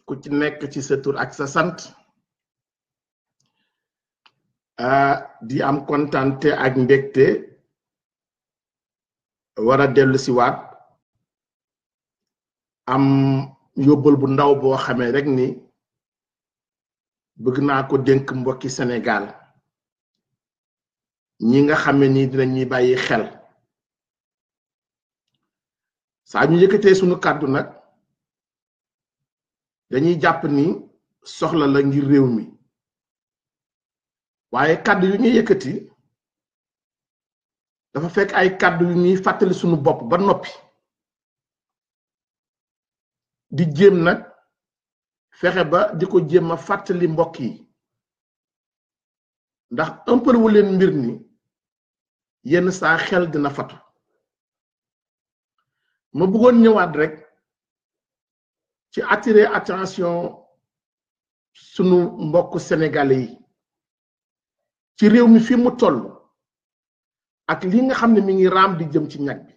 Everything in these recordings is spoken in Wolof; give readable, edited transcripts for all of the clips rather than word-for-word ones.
ku ci nekk ci sa tur ak sa sant di am kontante ak mbégte war a dellu si waat am yóbbal bu ndaw boo xamee rek ni bëgg naa ko dénk mbokki Sénégal ñi nga xamee ni dinañuy bàyyi xel saa ñu yëkkatee sunu kàddu nag dañuy jàpp ni soxla la ngir réew mi waaye kàddu yu ñuy yëkkati dafa fekk ay kàddu yu ñuy fàttali sunu bopp ba noppi di jéem nag fexe ba di ko jéem a fàttali mbokk yi ndax ëmpal wu leen mbir ni yenn saa xel dina fatu ma bëggoon ñëwaat rek ci attirer attention sunu mbokk sénégalais yi ci réew mi fi mu toll ak li nga xam ne mi ngi raam di jëm ci ñag bi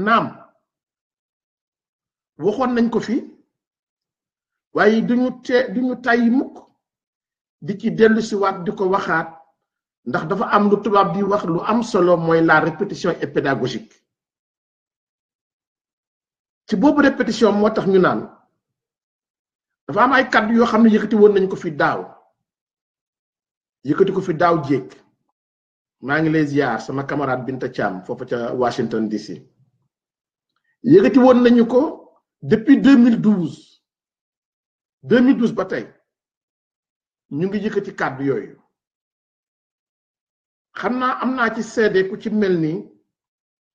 naam waxoon nañ ko fi waaye duñu tàyyi mukk di ci dellu si waat di ko waxaat ndax dafa am lu tubaab di wax lu am solo mooy la répétition est pédagogique ci boobu répétition moo tax ñu naan dafa am ay kàddu yoo xam ne yëkkati woon nañ ko fi daaw yëkkati ko fi daaw jéeg maa ngi lay ziar sama camarade Binta Thiam foofu ca Washington DC yëkkati woon nañu ko depuis 2012 ba tey ñu ngi yëkkati kàddu yooyu xam naa am naa ci seede ku ci mel ni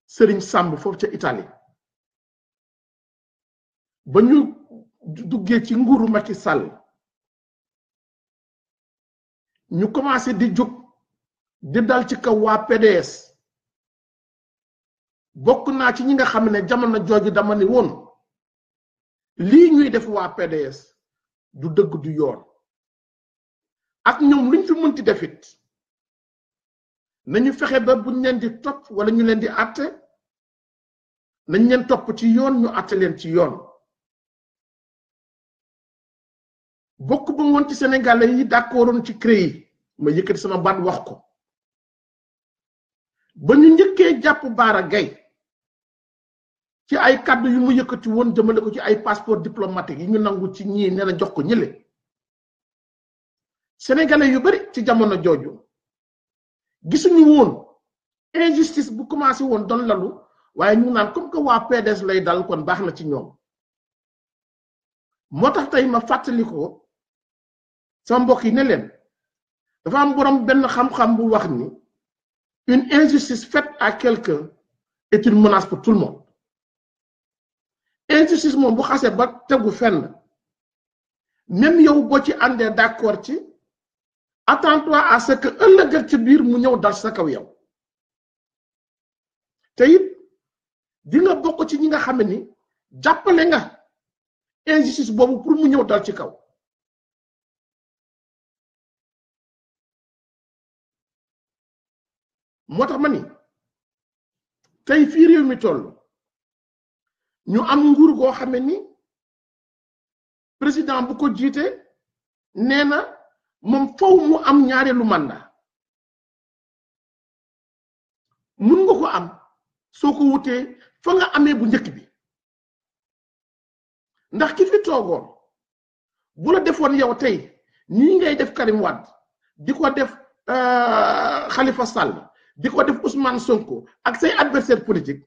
Serigne Samb foofu ca Italie ba ñu duggee ci nguuru Macky Sall ñu commencé di jóg di dal ci kaw waa PDS bokk naa ci ñi nga xam ne jamono jooju dama ni woon lii ñuy def waa PDS du dëgg du yoon ak ñoom luñ fi mënti defit nañu fexe ba buñ leen di topp wala ñu leen di àtte nañ leen topp ci yoon ñu àtte leen ci yoon bokk ba ngoon ci Sénégalais yi d'accordoon ci CREI yi ma yëkkati sama baat wax ko ba ñu njëkkee jàpp Bara Gaye ci ay kàddu yu mu yëkkati woon jëmale ko ci ay passeport diplomatique yi ñu nangu ci ñii nee na jox ko ñële Sénégalais yu bari ci jamono jooju gisuñu woon injustice bu commencé woon doon lalu waaye ñu naan comme que waa PDS lay dal kon baax na ci ñoom moo tax tey ma fàttali ko sama mbokk yi ne leen dafa am borom benn xam-xam bu wax ni une injustice faite à quelqu'un est une menace pour tout le monde injustice moom bu xasee ba tegu fenn même yow boo ci àndee d'accord ci attends-toi à ce que ëllëg ci biir mu ñëw dal sa kaw yow te it di nga bokk ci ñi nga xam ni jàppale nga injustice boobu pour mu ñëw dal ci kaw moo tax ma ni tey fii réew mi toll ñu am nguur goo xam ni président bu ko jiite nee na moom faw mu am ñaareelu mandat mun nga ko am soo ko wutee fa nga amee bu njëkk bi ndax ki fi toogoon bu la defoon yow tey nii ngay def Karim Wade di ko def Khalifa Sall di ko def Ousmane Sonko ak say adversaire politique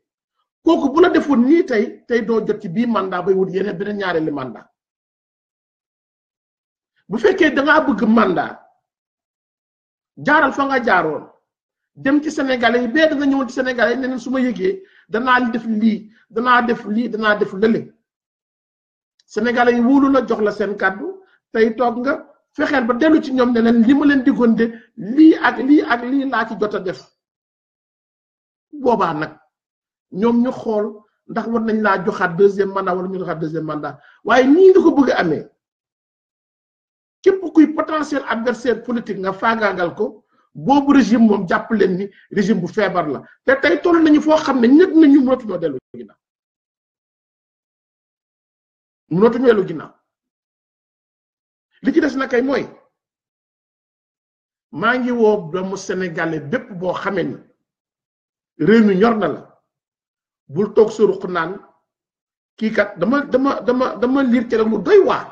kooku bu la defoon nii tey doo jot ci bii mandat bay wut yeneen beneen ñaareelu mandat bu fekkee dangaa bëgg mandat jaaral fa nga jaaroon dem ci Sénégalais yi bee da nga ñëwoon ci Sénégalais yi ne leen su ma yëgee danaa def lii danaa def lële Sénégalais yi wóolu la jox la seen kàddu tey toog nga fexeel ba dellu ci ñoom ne leen li ma leen diggoon de lii ak lii laa ci jot a def boobaa nag ñoom ñu xool ndax war nañ laa joxaat deuxième mandat wala ñu joxaat deuxième mandat waaye nii nga ko bëgg a amee képp kuy potentiel adversaire politique nga faagaagal ko boobu régime moom jàpp leen ni régime bu feebar la te tey toll nañu foo xam ne ñëpp nañu mënatuñoo dellu ginnaaw mënatuñu welu ginnaaw li ci des na kay mooy maa ngi woo doomu sénégalais bépp boo xamee ni réew mi ñor na la bul toog sa ruq naan kii kat dama lire ci rek lu doy waar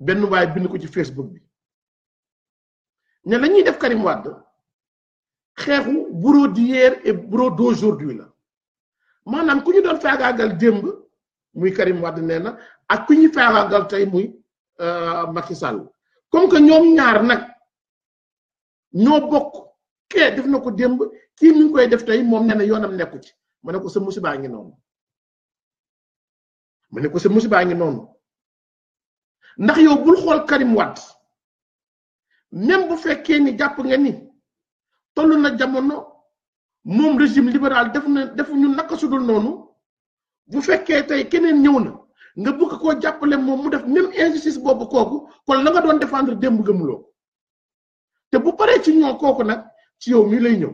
benn waay bind ko ci Facebook bi ne la ñuy def Karim Wade xeexu bourreau d'hier et bourreau d'aujourd'hui la maanaam ku ñu doon faagaagal démb muy Karim Wade nee na ak ku ñuy faagaagal tey muy Macky Sall comme que ñoom ñaar nag ñoo bokk kee def na ko démb kii mi ngi koy def tey moom nee na yoonam nekku ci ma ne ko sa musibaa ngi noonu ndax yow bul xool Karim Wade même bu fekkee ni jàpp nga ni toll na jamono moom régime libéral defu ñu naka sudul noonu bu fekkee tey keneen ñëw na nga bëgg koo jàppale moom mu def même injustice boobu kooku kon la nga doon défendre démb gëmuloo te bu paree ci ñoo kooku nag ci yow mii lay ñëw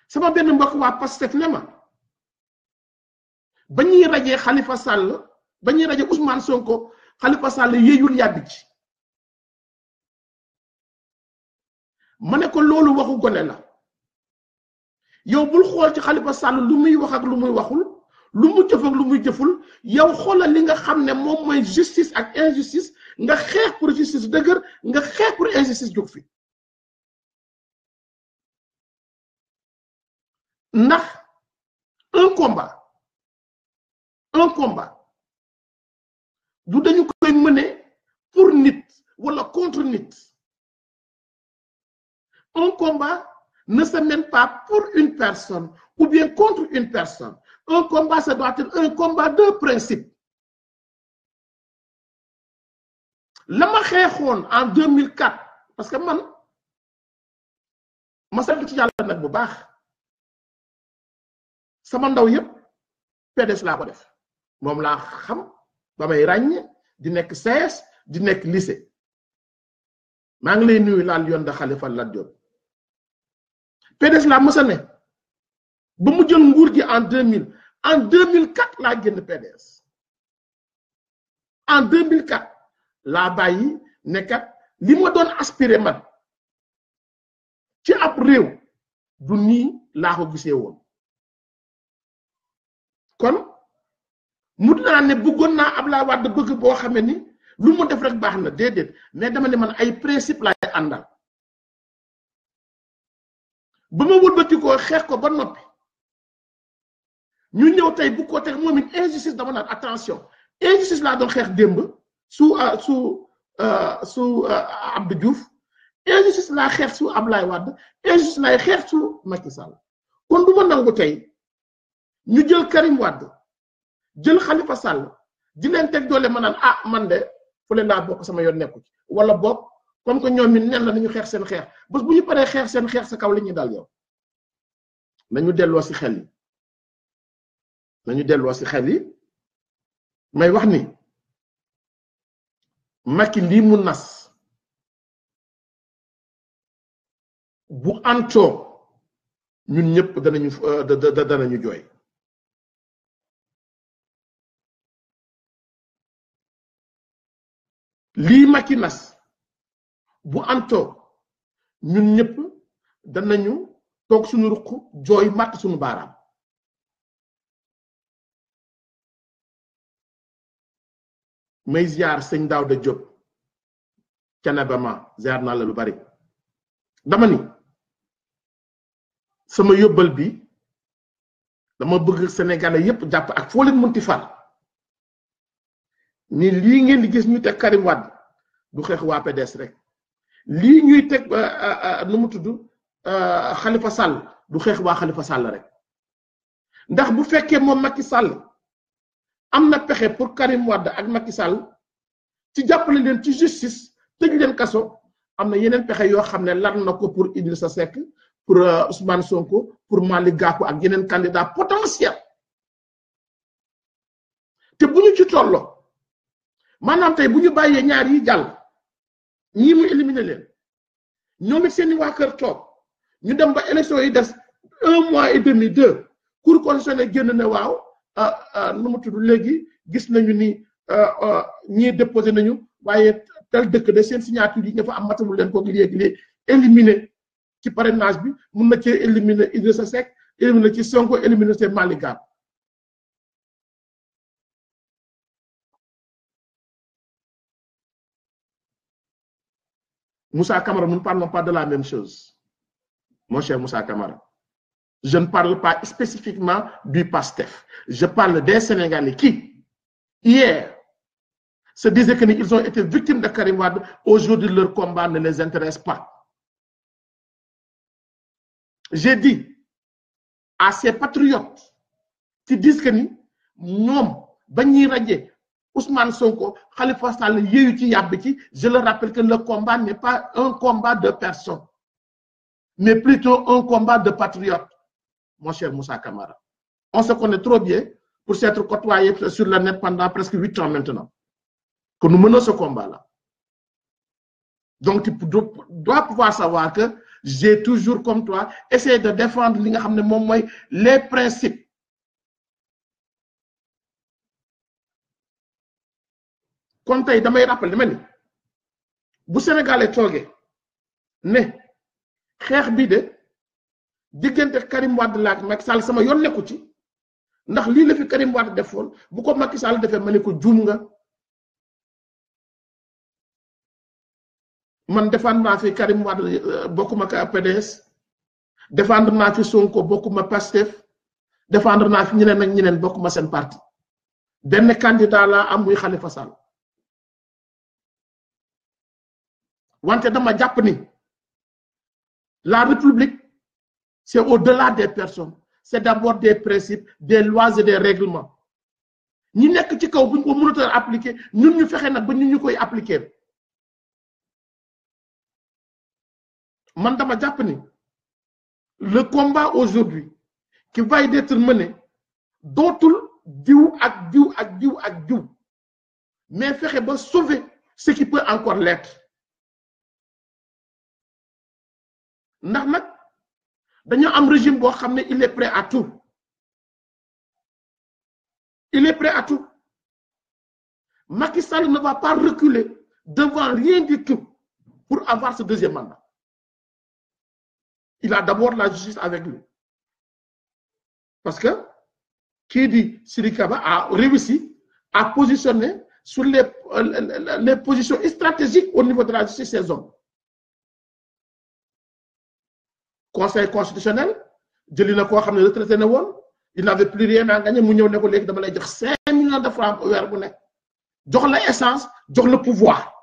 sama benn mbokk waa Pastef ne ma ba ñuy rajee Khalifa Sall ba ñuy rajee Ousmane Sonko Khalifa Sall yéeyul yàbbi ci ma ne ko loolu waxu gone la yow bul xool ci Khalifa Sall lu muy wax ak lu muy waxul lu mu jëf ak lu muy jëful yow xoolal li nga xam ne moom mooy justice ak injustice nga xeex pour justice dëgër nga xeex pour injustice jóg fi ndax un combat du dañu koy mener pour nit wala contre nit un combat ne se mène pas pour une personne ou bien contre une personne. Un combat, ça doit être un combat de principe. La ma xeexoon en 2004 parce que man ma sant ci yàlla nag bu baax sama ndaw yëpp PDS laa ko def moom laa xam ba may ràññ di nekk CS di nekk lycée maa ngi lay nuyu laal yoon da Khalifa Lat Diop PDS laa mësa ne ba mu jël nguur gi en 2000 en 2004 laa génn PDS en 2004 laa bàyyi nekkat li ma doon aspiré man ci ab réew du nii laa ko gisee woon kon mut naa ne bëggoon naa Abdoulaye Wade bëgg boo xamee ni lu mu def rek baax na déedéet mais dama ne man ay principe laay àndal ba ma wëlbati ko xeex ko ba noppi ñu ñëw tey bu ko teg moom it injustice dama naan attention injustice laa doon xeex démb su Abdou Diouf injustice laa xeex su Abdoulaye Wade injustice laay xeex su Macky Sall kon du ma nangu tey ñu jël Karim Wade jël Khalifa Sall di leen teg doole ma naan man de fële laa bokk sama yoon nekku ci wala bokk comme que ñoom it nen la nañu xeex seen xeex bés bu ñu paree xeex seen xeex sa kaw la ñuy dal yow nañu delloo si xel yi may wax ni Macky lii mu nas bu antoo ñun ñëpp danañu jooy lii Macky nas bu antoo ñun ñëpp danañu toog suñu ruq jooy màtt suñu baaraam may ziar sëñ Daouda Diop Canaba ma ziar naa la lu bari dama ni sama yóbbal bi dama bëgg Sénégalais yépp jàpp ak foo leen mënti far ni lii ngeen di gis ñu teg Karim Wade du xeex waa PDS rek lii ñuy teg nu mu tudd Khalifa Sall du xeex waa Khalifa Sall rek ndax bu fekkee moom Macky Sall am na pexe pour Karim Wade ak Macky Sall ci jàppale leen ci justice tëj leen kaso am na yeneen pexe yoo xam ne lan na ko pour Idrissa Seck pour Ousmane Sonko pour Malick Gakou ak yeneen candidat potentiel te bu ñu ci tolloo maanaam tey bu ñu bàyyee ñaar yi jàll ñii mu éliminer leen ñoom it seeni waa kër toog ñu dem ba élection yi des 1 mois et demi 2 cour constitutionnel génn ne waaw nu mu tudd léegi gis nañu ni ñii déposé nañu waaye tel dëkk de seen signature yi nga fa am matamul leen ko léegi éliminé ci parrainage bi mun na cee éliminer Idrissa Seck éliminer ci Sonko éliminer ci Malick Gakou Moussa Camara, nous ne parlons pas de la même chose, mon cher Moussa Camara. Je ne parle pas spécifiquement du PASTEF. Je parle des Sénégalais qui, hier, se disaient qu'ils ont été victimes de Karim Wade. Aujourd'hui, leur combat ne les intéresse pas. J'ai dit à ces patriotes qui disent que nous, Bani Radje, Ousmane Sonko, Khalifa Sall, je leur rappelle que le combat n'est pas un combat de personnes, mais plutôt un combat de patriotes, mon cher Moussa Camara. On se connaît trop bien pour s'être côtoyés sur le net pendant presque 8 ans maintenant, que nous menons ce combat-là. Donc, tu dois pouvoir savoir que j'ai toujours, comme toi, essayé de défendre les principes. Quand tu as rappelé, bu Sénégalais toogee ne xeex bi de diggante Karim Wade la ak Macky Sall sama yoon nekku ci ndax lii la fi Karim Wade defoon bu ko Macky Sall defee ma ne ko juum nga man défendre naa fi Karim Wade bokkuma ka PDS défendre naa fi Sonko bokkuma Pastef défendre naa fi ñeneen ak ñeneen bokkuma seen parti benn candidat la am muy Khalifa Sall wante dama jàpp ni la République c'est au-delà des personnes c'est d'abord des principes des lois et des règlements ñi nekk ci kaw buñ ko mënut a appliquer ñun ñu fexe nag ba ñun ñu koy appliquer man dama jàpp ni le combat aujourd'hui qui va être mené dootul diw ak diw ak diw ak diw mais fexe ba sauver ce qui peut encore l'être ndax nag dañu am régime boo xam ne il est prêt à tout il est prêt à tout Macky Sall ne va pas reculer devant rien du tout pour avoir ce deuxième mandat il a d'abord la justice avec lui parce que qui dit Sidiki Kaba a réussi à positionner sur les positions stratégiques au niveau de la justice ces hommes. Conseil constitutionnel, il n'avait plus rien à gagner, il a 5 millions de francs pour jox la essence, jox le pouvoir.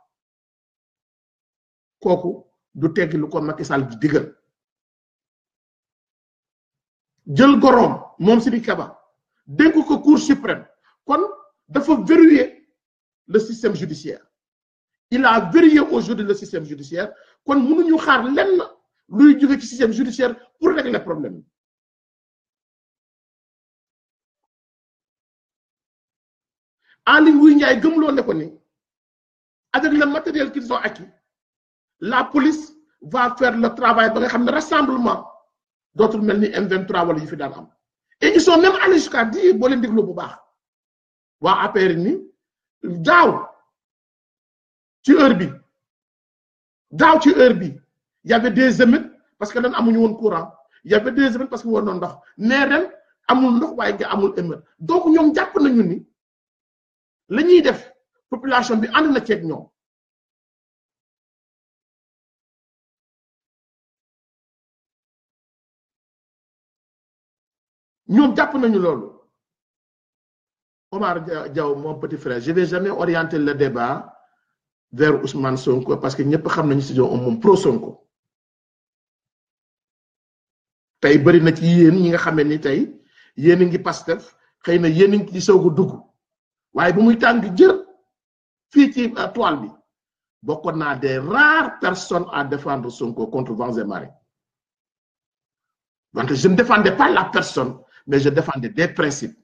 Koku du teggi lu ko Macky Sall di digal. Jël gorom mom Sidiki Kaba denk ko Cour suprême kon dafa verrouiller le système judiciaire. Il a verrouillé aujourd'hui le système judiciaire kon mënuñu xaar lenn luy jóge ci système judiciaire pour régler le problème. Ali Ngouille Ndiaye gëmloo ne ko ni avec le matériel qu'ils ont acquis la police va faire le travail ba nga xam ne rassemblement d'autres mel ni M23 wala yu fi daan am et ils sont même allés jusqu'à dire boo leen déglu bu baax waa APR ni daaw ci heure bi il y avait des émeutes parce que dañ amuñu woon courant il y avait des émeutes parce que woon ndox mais ren amul ndox waaye nga amul émeute donc ñoom jàpp nañu ni la ñuy def population bi ànd na ceeg ñoom ñoom jàpp nañu loolu Omar Diaw mon petit frère je vais jamais orienter le débat vers Ousmane Sonko parce que ñëpp xam nañu si moom pro Sonko tey bëri na ci yéen ñi nga xamee ni tey yéen a ngi Pastef xëy na yéen a ngi ci soog a dugg waaye bu muy tàng jër fii ci toile bi bokkoon naa des rares personnes à défendre Sonko contre vents et marées. Donc je ne défendais pas la personne mais je défendais des principes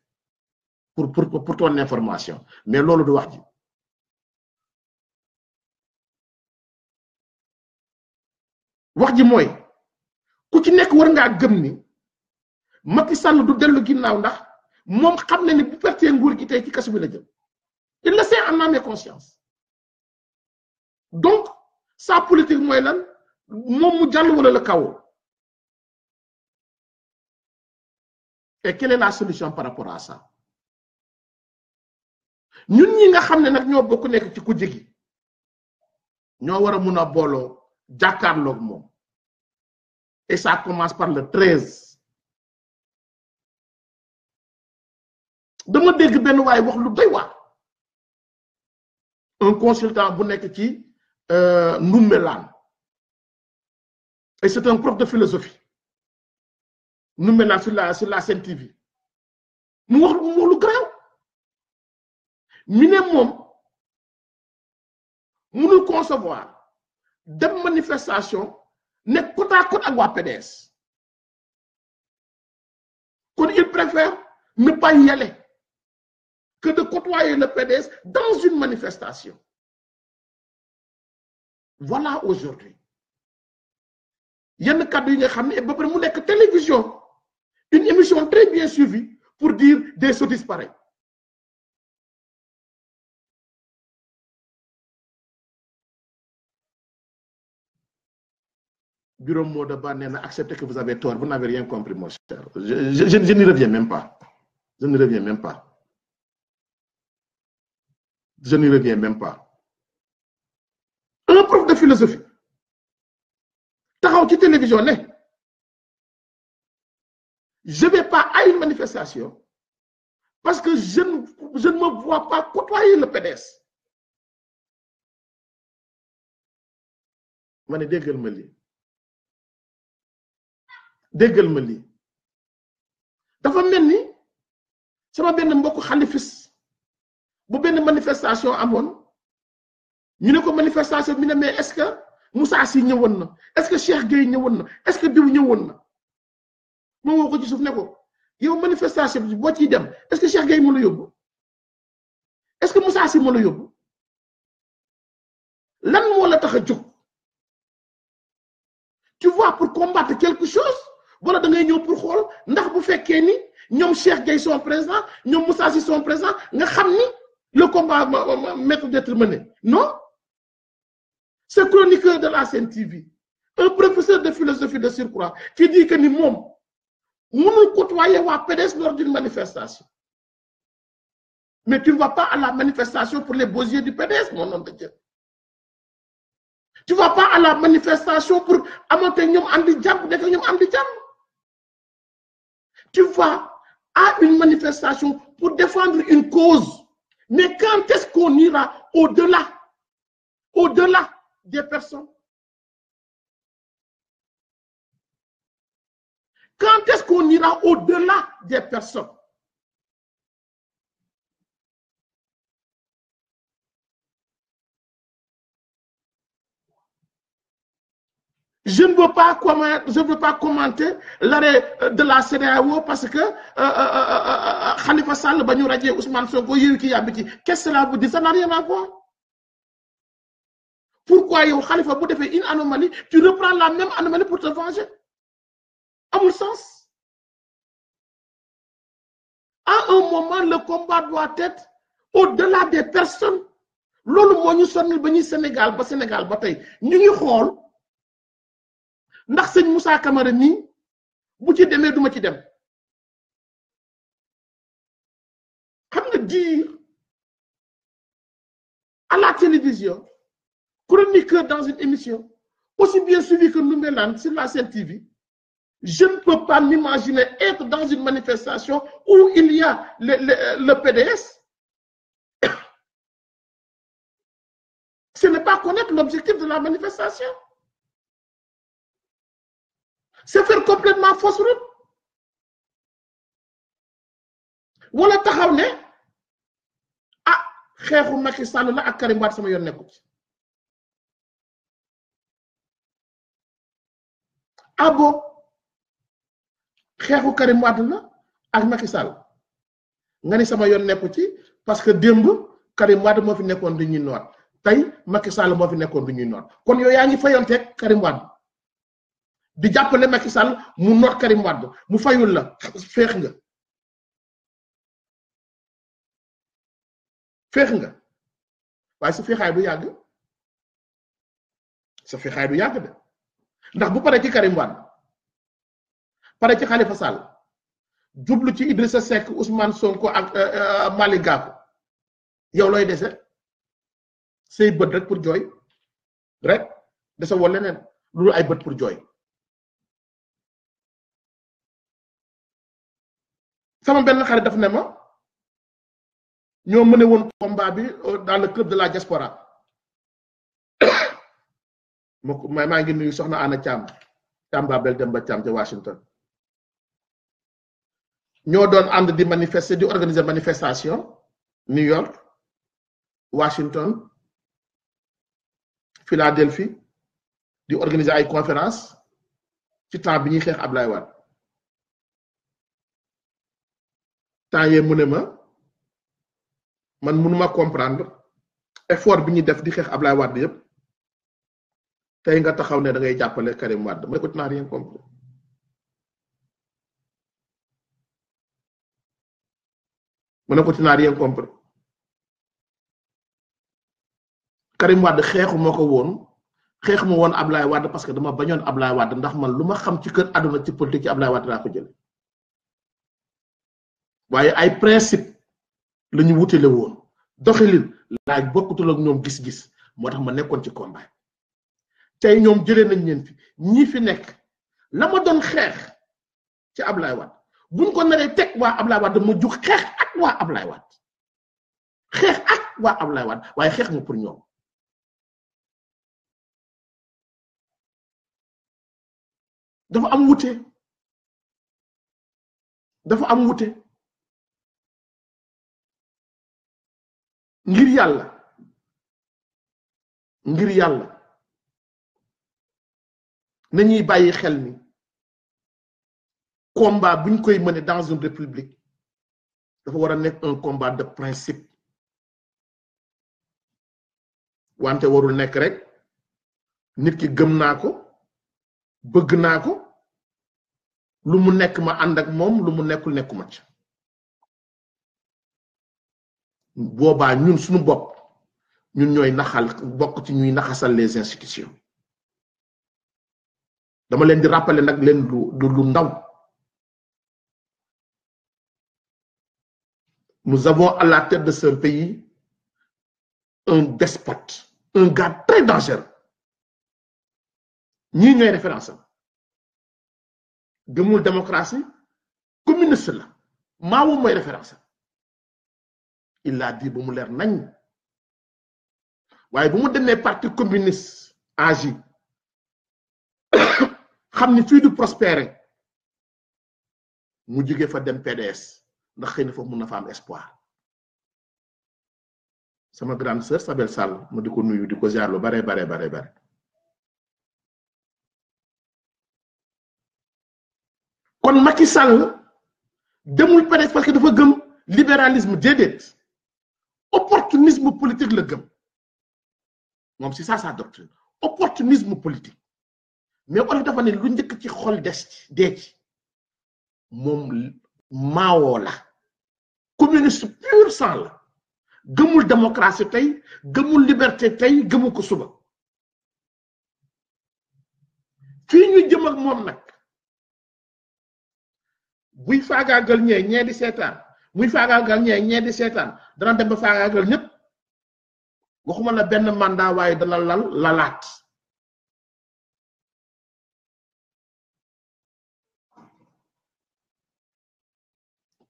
pour ton information mais loolu du wax ji wax ji mooy ku ci nekk war ngaa gëm ni Macky Sall du dellu ginnaaw ndax moom xam na ni bu pertee nguur gi tey ci kaso bi la jëm. Il le sait en âme et conscience. Donc sa politique mooy lan moom mu jàll wala le chaos. Et quelle est la solution par rapport à ça? ñun ñi nga xam ne nag ñoo bokk nekk ci kujje gi ñoo war a mun a booloo jàkkaarloog moom. Et ça commence par le 13. dama dégg benn waay wax lu doy waar. Un consultant bu nekk ci Ndoumbelane. Et c'est un prof de philosophie. Ndoumbelane sur la Sen TV. mu wax lu grave. mi ne moom mënul concevoir dem manifestation nekk côte à côte ak waa PDS. kon il préfère ne pas y aller que de côtoyer le PDS dans une manifestation. Voilà aujourd'hui. Il y a un cadre qui est télévision, une émission très bien suivie pour dire des sottises pareilles. Bureau Modeba n'a accepté que vous avez tort, vous n'avez rien compris, mon cher. Je n'y reviens même pas. Je ne reviens même pas. Je n'y reviens même pas. Un prof de philosophie, taxaw ci télévision ne je ne vais pas à une manifestation parce que je ne me vois pas côtoyer le PDS. Ma ne déggal ma lii déggal ma lii dafa mel ni sama benn mbokk xalifis bu benn manifestation amoon ñu ne ko manifestation bi ne mais est-ce que Moussa Sy ñëwoon na est-ce que Cheikh Gueye ñëwoon na est-ce que diw ñëwoon na moom woo ko ci suuf ne ko yow manifestation bi boo ciy dem est-ce que Cheikh Gueye moo la yóbbu est-ce que Moussa Sy moo la yóbbu lan moo la tax a jóg tu vois pour combattre quelque chose wala da ngay ñëw pour xool ndax bu fekkee ni ñoom Cheikh Gueye sont présents ñoom Moussa Sy sont présents nga xam ni le combat maître d'être mené. Non. Ce chroniqueur de la Sen TV, un professeur de philosophie de surcroît, qui dit que nous ne côtoyer wa PDS lors d'une manifestation. Mais tu ne vas pas à la manifestation pour les beaux yeux du PDS, mon nom de Dieu. Tu ne vas pas à la manifestation pour amonter ñom andi jàmm nek ñom andi jàmm. Tu vas à une manifestation pour défendre une cause. Mais quand est-ce qu'on ira au-delà des personnes? Quand est-ce qu'on ira au-delà des personnes? Je ne veux pas commenter l'arrêt de la CEDEAO parce que Khalifa Sall ba ñu radié Ousmane Sonko yeewu ki yàbbi ci. Qu'est-ce que cela vous dit? Ça n'a rien à voir. Pourquoi yow Khalifa bu defee une anomalie, tu reprends la même anomalie pour te venger? Amul sens. À un moment, le combat doit être au-delà des personnes. Loolu moo ñu sonnal ba ñuy Sénégal ba tey ñu ngi xool ndax sëñ Moussa Camara nii bu ci demee duma ci dem. Xam nga dire à la télévision, chroniqueur dans une émission aussi bien suivi que Ndoumbelane sur la Sen TV, je ne peux pas m'imaginer être dans une manifestation où il y a le PDS. Ce n'est pas connaître l'objectif de la manifestation. C'est faire complètement fausse route. Wala taxaw ne ah xeexu Macky Sall la ak Karim Wade sama yoon nekku ci. Ah bon xeexu Karim Wade la ak Macky Sall nga ni sama yoon nekku ci parce que démb Karim Wade moo fi nekkoon du ñuy noot tey Macky Sall moo fi nekkoon du ñuy noot kon yow yaa ngi fayonteeg Karim Wade di jàppale Macky Sall mu noot Karim Wade mu fayul la feex nga waaye sa feexaay du yàgg de ndax bu paree ci Karim Wade pare ci Khalifa Sall jublu ci Idrissa Seck Ousmane Sonko ak Malick Gakou yow looy dese say bët rek pour jooy rek dese woo leneen loolu ay bët pour jooy. sama benn xarit daf ne ma ñoo mëne woon combat bi dans le club de la diaspora maa ngi nuyu soxna Anna Thiam Babel Demba Thiam ca Washington ñoo doon ànd di manifester di organiser manifestation New York Washington Philadelphie di organiser ay conférence ci temps bi ñuy xeex Ablaye Wade temps yee mu ne ma man mënuma comprendre effort bi ñuy def di xeex Ablaye Wade yépp tey nga taxaw ne da ngay jàppale Karim Wade ma ne ko tu n'as rien compris Karim Wade xeexu moo ko woon xeexu ma woon Ablaye Wade parce que dama bañoon Ablaye Wade ndax man lu ma xam ci kër àdduna ci politique ci Ablaye Wade laa ko jël waaye ay principe la ñu wutale woon doxalin laaj bokkutul ak ñoom gis-gis moo tax ma nekkoon ci combat tey ñoom jëlee nañ leen fi ñii fi nekk la ma doon xeex ci Ablaye Wade buñ ko naree teg waa Ablaye Wade ma jug xeex ak waa Ablaye Wade waaye xeex ma pour ñoom dafa am wute ngir yàlla nañuy bàyyi xel ni combat buñ koy mener dans une république dafa war a nekk un combat de principe wante warul nekk rek nit ki gëm naa ko bëgg naa ko lu mu nekk ma ànd ak moom lu mu nekkul nekkuma ci boobaa ñun suñu bopp ñun ñooy naxal bokk ci ñuy naxasal les institutions dama leen di rappeler nag leen lu ndaw nous avons à la tête de ce pays un despote un gars très dangereux ñii ñooy référence am gëmul démocratie communiste la Mao mooy référence am il l'a dit ba mu leer nañ waaye bu mu demee parti communiste agi xam ni fii du prospérer mu jóge fa dem PDS ndax xëy na foofu mun na fa am espoir sama grande sœur Sabel Sall ma di ko nuyu di ko ziar lu bare kon Macky Sall demul PDS parce que dafa gëm libéralisme déedéet opportunisme politique la gëm moom c'est ça sa doctrine opportunisme politique mais olof dafa ne lu njëkk ci xol dee ci moom Mao la communiste pur sang la gëmul démocratie tey gëmul liberté tey gëmu ko suba fii ñu jëm ak moom nag buy faagaagal ñee di seetaan muy faagaagal ñee di seetaan dana dem ba faagaagal ñëpp waxuma la benn mandat waaye dana lalaat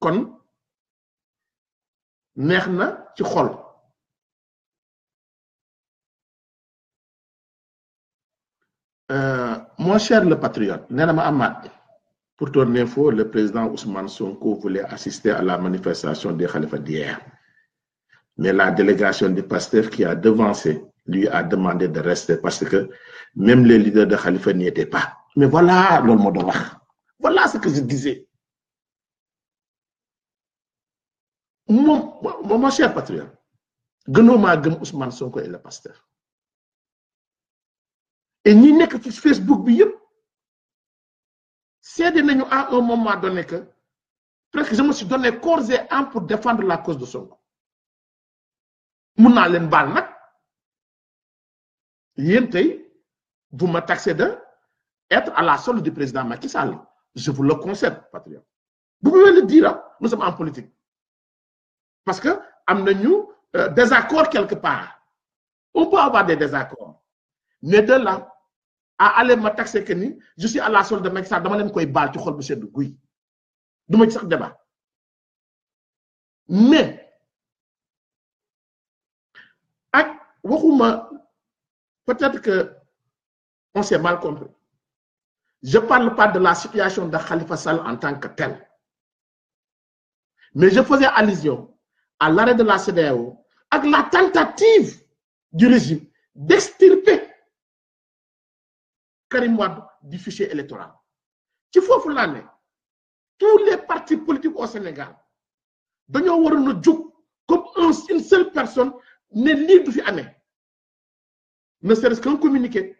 kon neex na ci xol mon cher le patriote nee na ma amaat pour ton info le président Ousmane Sonko voulait assister à la manifestation des Khalifa d'hier mais la délégation du Pastef qui a devancé lui a demandé de rester parce que même les leaders de Khalifa n'y étaient pas mais voilà loolu moo doon wax voilà ce que je disais mon cher patriote gënoo maa gëm Ousmane Sonko et le Pastef et ñi nekk ci Facebook bi yëpp cédé nañu à un moment donné que presque je me suis donné corps et âme pour défendre la cause de Sonko mun naa leen baal nag yéen tey vous me taxez de être à la solde du président Macky Sall je vous le concède patriote vous pouvez le dire nous sommes en politique parce que am nañu désaccord quelque part on peut avoir des désaccords mais de là à aller me taxer que ni je suis à la solde de Macky Sall dama leen koy baal ci xol bu sedd guy du ma ci sax débat mais ak waxuma peut-être que on s'est mal compris je parle pas de la situation de Khalifa Sall en tant que tel mais je faisais allusion à l'arrêt de la CEDEAO avec la tentative du régime d'extirper Karim Wade du fichier électoral ci foofu laa ne tous les partis politiques au Sénégal dañoo waroon a jóg comme une seule personne ne lii du fi amee ne serait-ce qu'un communiqué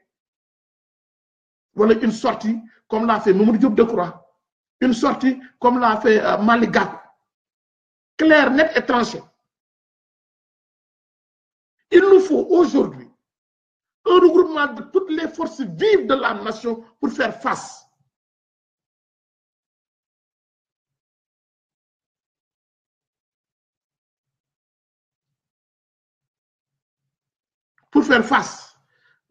wala une sortie comme l'a fait Mamadou Diop Decroix une sortie comme l'a fait Malick Gakou clair, net et tranché. Il nous faut aujourd'hui un regroupement de toutes les forces vives de la nation pour faire face. Pour faire face.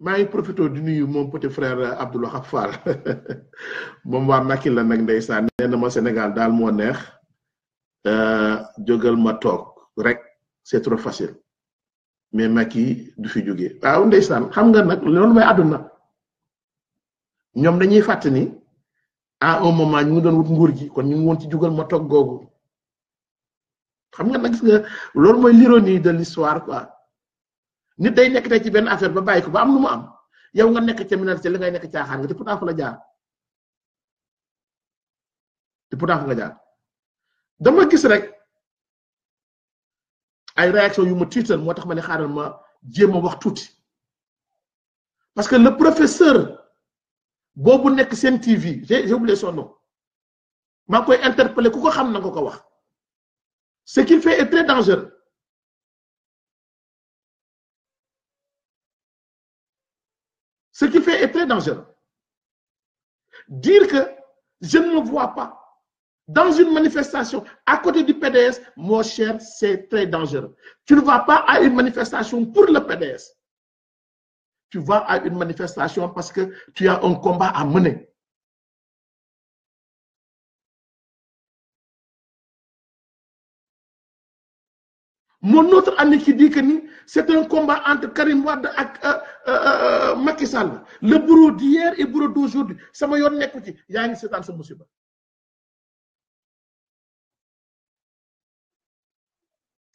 Je profite de nuyu mon petit frère Abdoulaye Fall. Moom waa Macky la nag ndeysaan nee na ma Sénégal daal moo neex jógal ma toog rek c'est trop facile mais Macky du fi jóge waaw ndeysaan xam nga nag loolu may àdduna ñoom dañuy fàtt ni à un moment ñu ngi doon wut nguur gi kon ñu ngi woon ci jógal ma toog googu xam nga nag gis nga loolu mooy l'ironie de l'histoire quoi nit day nekk tey ci benn affaire ba bàyyi ko ba am lu mu am yow nga nekk ca minorité li ngay nekk caaxaan nga te pourtant fa la jaar te pourtant fa nga jaar dama gis rek ay réaction yu ma tiital moo tax ma ne xaaral ma jéem a wax tuuti parce que le professeur boobu nekk seen TV j'ai oublié son nom maa ngi koy interpeller ku ko xam na nga ko wax ce qu'il fait est très dangereux. Ce qu'il fait est très dangereux. Dire que je ne me vois pas dans une manifestation à côté du PDS, mon cher, c'est très dangereux. Tu ne vas pas à une manifestation pour le PDS. Tu vas à une manifestation parce que tu as un combat à mener. Mon autre ami qui dit que c'est un combat entre Karim Wade et Macky Sall. Le bourreau d'hier et le bourreau d'aujourd'hui. Ça m'a yon nekouti. Ya ngi setan sa musiba.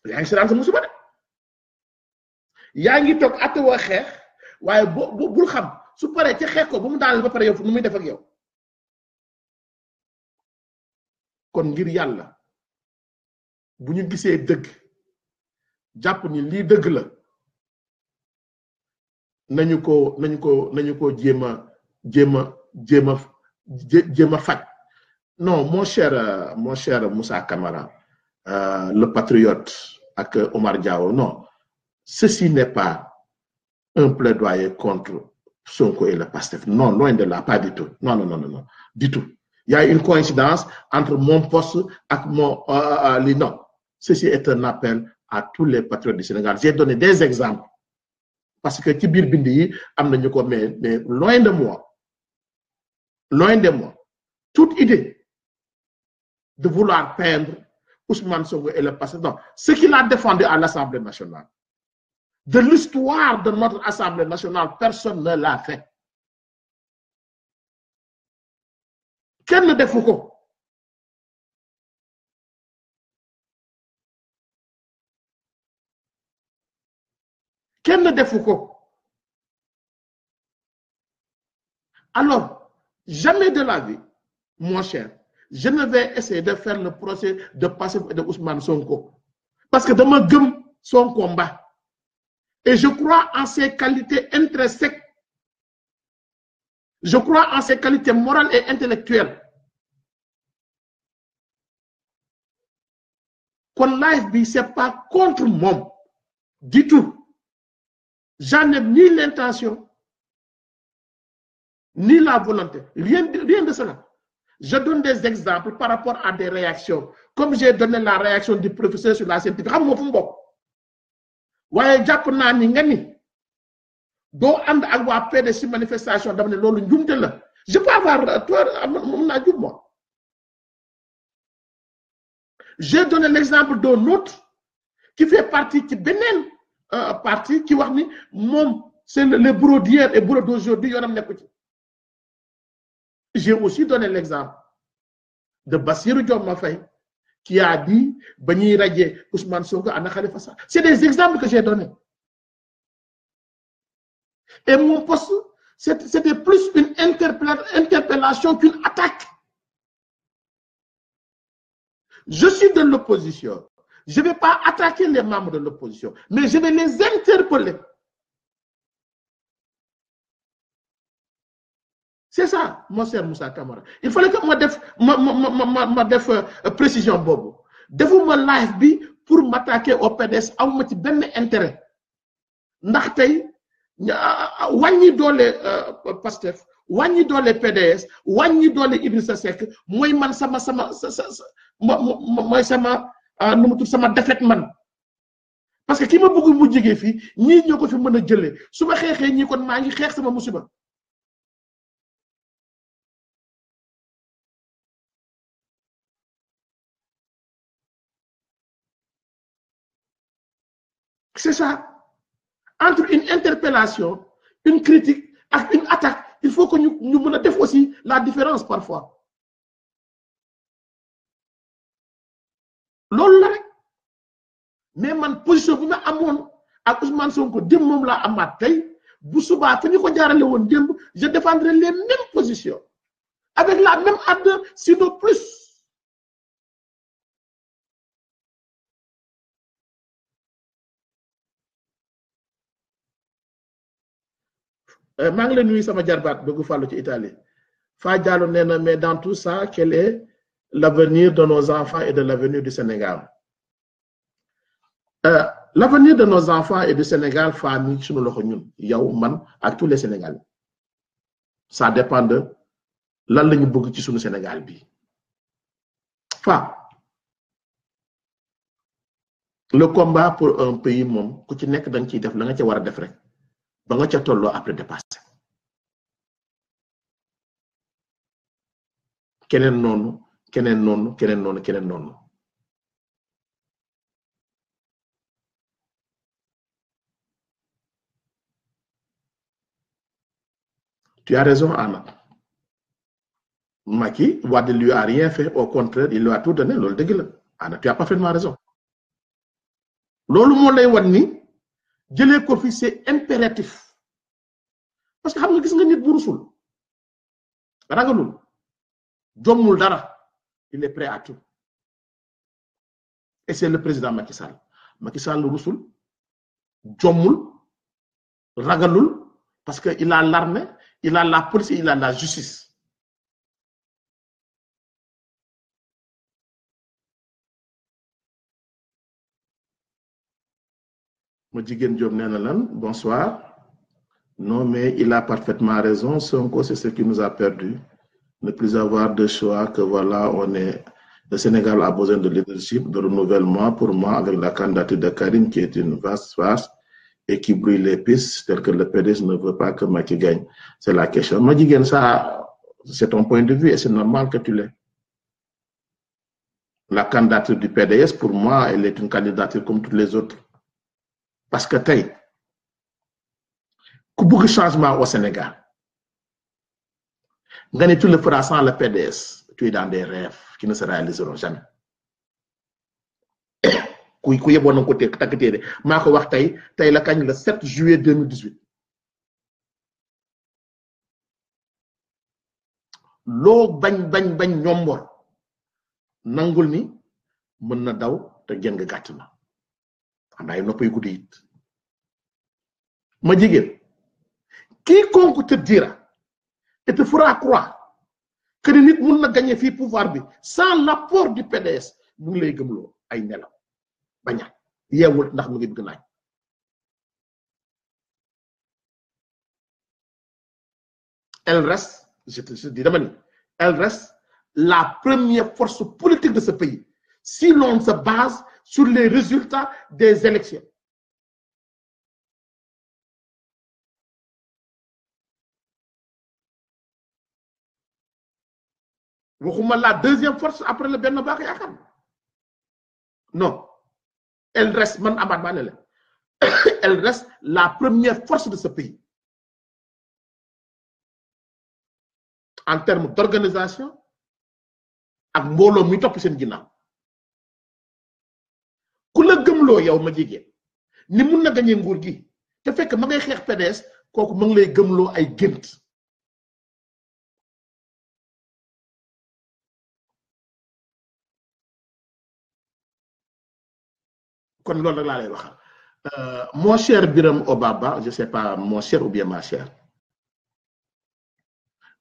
Ya ngi setan sa musiba de. Ya ngi tok atte wa xex waye bul xam su paré ci xex ko bu mu dal ba paré yow nu muy def ak yow. Kon ngir Yalla bu ñu gisé deug jàpp ni lii dëgg la nañu ko jéem a faj non mon cher Moussa Camara le patriote ak Omar Diao non ceci n'est pas un plaidoyer contre Sonko et le Pastef non loin de là pas du tout non du tout il y a une coïncidence entre mon poste ak mon non ceci est un appel à tous les patriotes du Sénégal. J'ai donné des exemples. Parce que ci biir bind yi am nañu ko mais loin de moi toute idée de vouloir peindre Ousmane Sonko et le passé. Non, ce qu'il a défendu à l'Assemblée nationale, de l'histoire de notre Assemblée nationale, personne ne l'a fait. Kenn ne defu ko. Kenn ne defu ko. Alors, jamais de la vie, mon cher, je ne vais essayer de faire le procès de Pastef et de Ousmane Sonko. Parce que dama gëm son combat. Et je crois en ses qualités intrinsèques. Je crois en ses qualités morales et intellectuelles. kon live bi c'est pas contre moi du tout. J'en ai ni l'intention ni la volonté, rien de cela. Je donne des exemples par rapport à des réactions, comme j'ai donné la réaction du professeur sur la scientifique. Xam nga fu mu bokk waaye jàpp naa ni nga ni doo ànd ak waa PDS ci manifestation dama ne loolu njumte la. Je peux avoir tort, mun naa jub moi. J'ai donné l'exemple d'un autre qui fait partie ci beneen parti qui wax ni moom c'est le bureau d'hier et bureau d'aujourd'hui yoonam nekku ci. J'ai aussi donné l'exemple de Bassirou Diomaye Faye qui a dit Bani Radje Ousmane Sonko Anna Khalifa Sall. C'est des exemples que j'ai donnés. Et mon poste, c'était plus une interpellation qu'une attaque. Je suis de l'opposition. Je ne vais pas attaquer les membres de l'opposition, mais je vais les interpeller. C'est ça, mon cher Moussa Camara. Il fallait que moi def précision bobo. Defuma live bi pour m'attaquer au PDS awuma ci ben intérêt. Ndax tay wañi doole Pastef, wañi doole PDS, wañi doole Idrissa Seck moy man sama moy sama sama défaite man. Parce que ki ma bëgg mu jigé fi ñi ñoko fi mëna jëlé suma xexé ñi kon ma ngi xex sama musiba. C'est ça. Entre une interpellation, une critique et une attaque, il faut que nous fassions aussi la différence parfois. Lol la rek. Mais man position bi ma amone ak Ousmane Sonko dem mom la amat tay bu suba fa ñu ko jaarale won demb je défendrai les mêmes positions avec la même ardeur sinon plus. maa ngi leen nuyu sama jarbaat bëgg fàllu ci Italie Fa Diallo nee na mais dans tout ça quel est l'avenir de nos enfants et de l'avenir du Sénégal l'avenir de nos enfants et du Sénégal Fa mi suñu loxo ñun yow man ak tous les Sénégalais ça dépend de lan lañu bëgg ci suñu Sénégal bi Fa le combat pour un pays moom ku ci nekk da nga ciy def la nga ca war a def rek ba nga ca tolloo après dépassé keneen noonu keneen noonu keneen noonu keneen noonu tu as raison Anna Macky Wade lui a rien fait au contraire il lui a tout donné loolu dëgg la Anna tu as parfaitement raison loolu moo lay wan ni jëlee ko fi c'est impératif parce que xam nga gis nga nit bu rusul ragalul jommul dara il est prêt à tout et c'est le président Macky Sall rusul jommul ragalul parce que il a l'armée il a la police il a la justice ma jigéen Diop nee na lan bonsoir non mais il a parfaitement raison Sonko c'est ce qui nous a perdu ne plus avoir de choix que voilà on est le Sénégal a besoin de leadership de renouvellement pour moi avec la candidature de Karim qui est une vaste farce et qui brouille les pistes tel que le PDS ne veut pas que Macky gagne c'est la question ma jigéen ça c'est ton point de vue et c'est normal que tu l'aies la candidature du PDS pour moi elle est une candidature comme toutes les autres parce que tey ku bëgg changement au Sénégal nga ne tu le feras sans le PDS tu es dans des rêves qui ne se réaliseront jamais ku yeboon na ko takk téere maa ko wax tey la kañ le 7 juillet 2018 loo bañ ñombor nangul ni mën na daw te genn nga gàtt na am na ay noppay guddi it ma jigéen quiconque te dira et te fera croire que nit mën na gagner fii pouvoir bi sans l'apport du PDS mu ngi lay gëmloo ay nelaw baña yeewul ndax mu ngi bëgg naaj elle reste je te dis dama ni elle reste la première force politique de ce pays si l'on se base sur les résultats des élections. Waxuma la deuxième force après le Benno Bokk Yaakaar non elle reste man Amath Ba ne la elle reste la première force de ce pays en termes d'organisation ak mbooloo mi topp seen ginnaaw ku la gëmloo yow ma jigéen ni mun na gañe nguur gi te fekk ma ngay xeex PDS kooku ma ngi lay gëmloo ay gént kon loolu rek laa lay waxal mon cher Biram Obaba je sais pas mon cher ou bien ma chère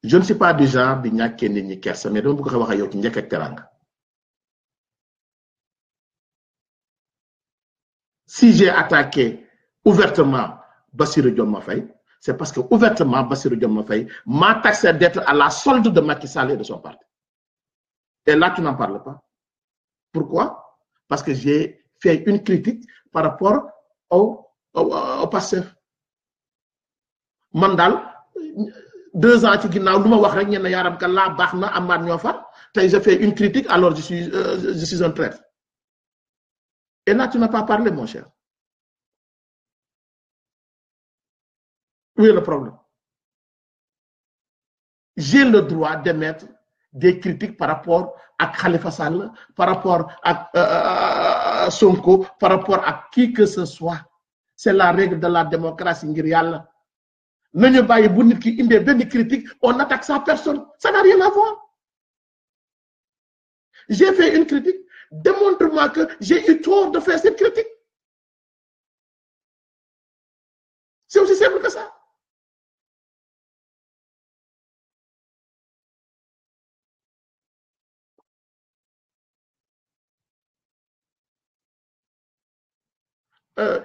je ne suis pas du genre di ñàkkee nit ñi kersa mais dama bëgg a wax ak yow ci njëkk ak teranga si j'ai attaqué ouvertement Bassirou Diomaye Faye c'est parce que ouvertement Bassirou Diomaye Faye m'a taxé d'être à la solde de Macky Sall et de son parti et là tu n'en parles pas pourquoi parce que j'ai fait une critique par rapport au Pastef man daal 2 ans ci ginnaaw lu ma wax rek ñenn yaaram ka laa baax na amaat ñoo far tey je fais une critique alors je suis un traître et là tu n'as pas parlé mon cher où est le problème j'ai le droit d'émettre des critiques par rapport à Khalifa Sall par rapport à Sonko par rapport à qui que ce soit c'est la règle de la démocratie ngir yàlla nañu bàyyi bu nit ki indee benn critique on attaque sa personne ça n'a rien à voir j'ai fait une critique démontre-moi que j'ai eu tort de faire cette critique c'est aussi simple que ça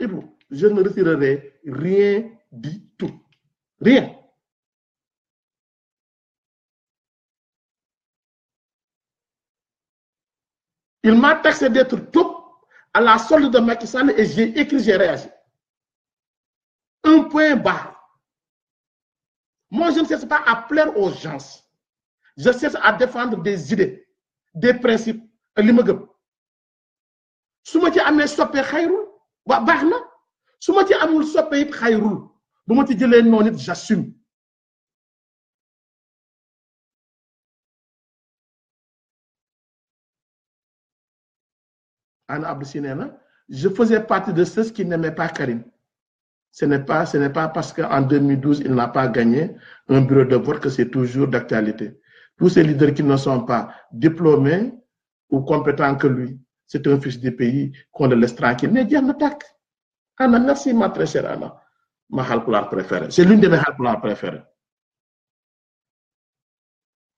Ibou je ne retirerai rien du tout rien il m'a taxé d'être top à la solde de Macky Sall et j'ai écrit j'ai réagi un point barre moi je ne cherche pas à plaire aux gens je cherche à défendre des idées des principes li ma gëm su ma ci amee soppee xayrul wa baax na su ma ci amul soppee it xayrul bu ma ci jëlee noonu it j'assume Anna Abdou Sy nee na je faisais partie de ceux qui n'aimaient pas Karim ce n'est pas parce qu'en 2012 il n'a pas gagné un bureau de vote que c'est toujours d'actualité tous ces leaders qui ne sont pas diplômés ou compétents que lui c'est un fils du pays qu'on le laisse tranquille mais jeex na tàkk Anna merci ma très chère Anna ma Haalpulaar préférée c'est l'une de mes Haalpulaar préférées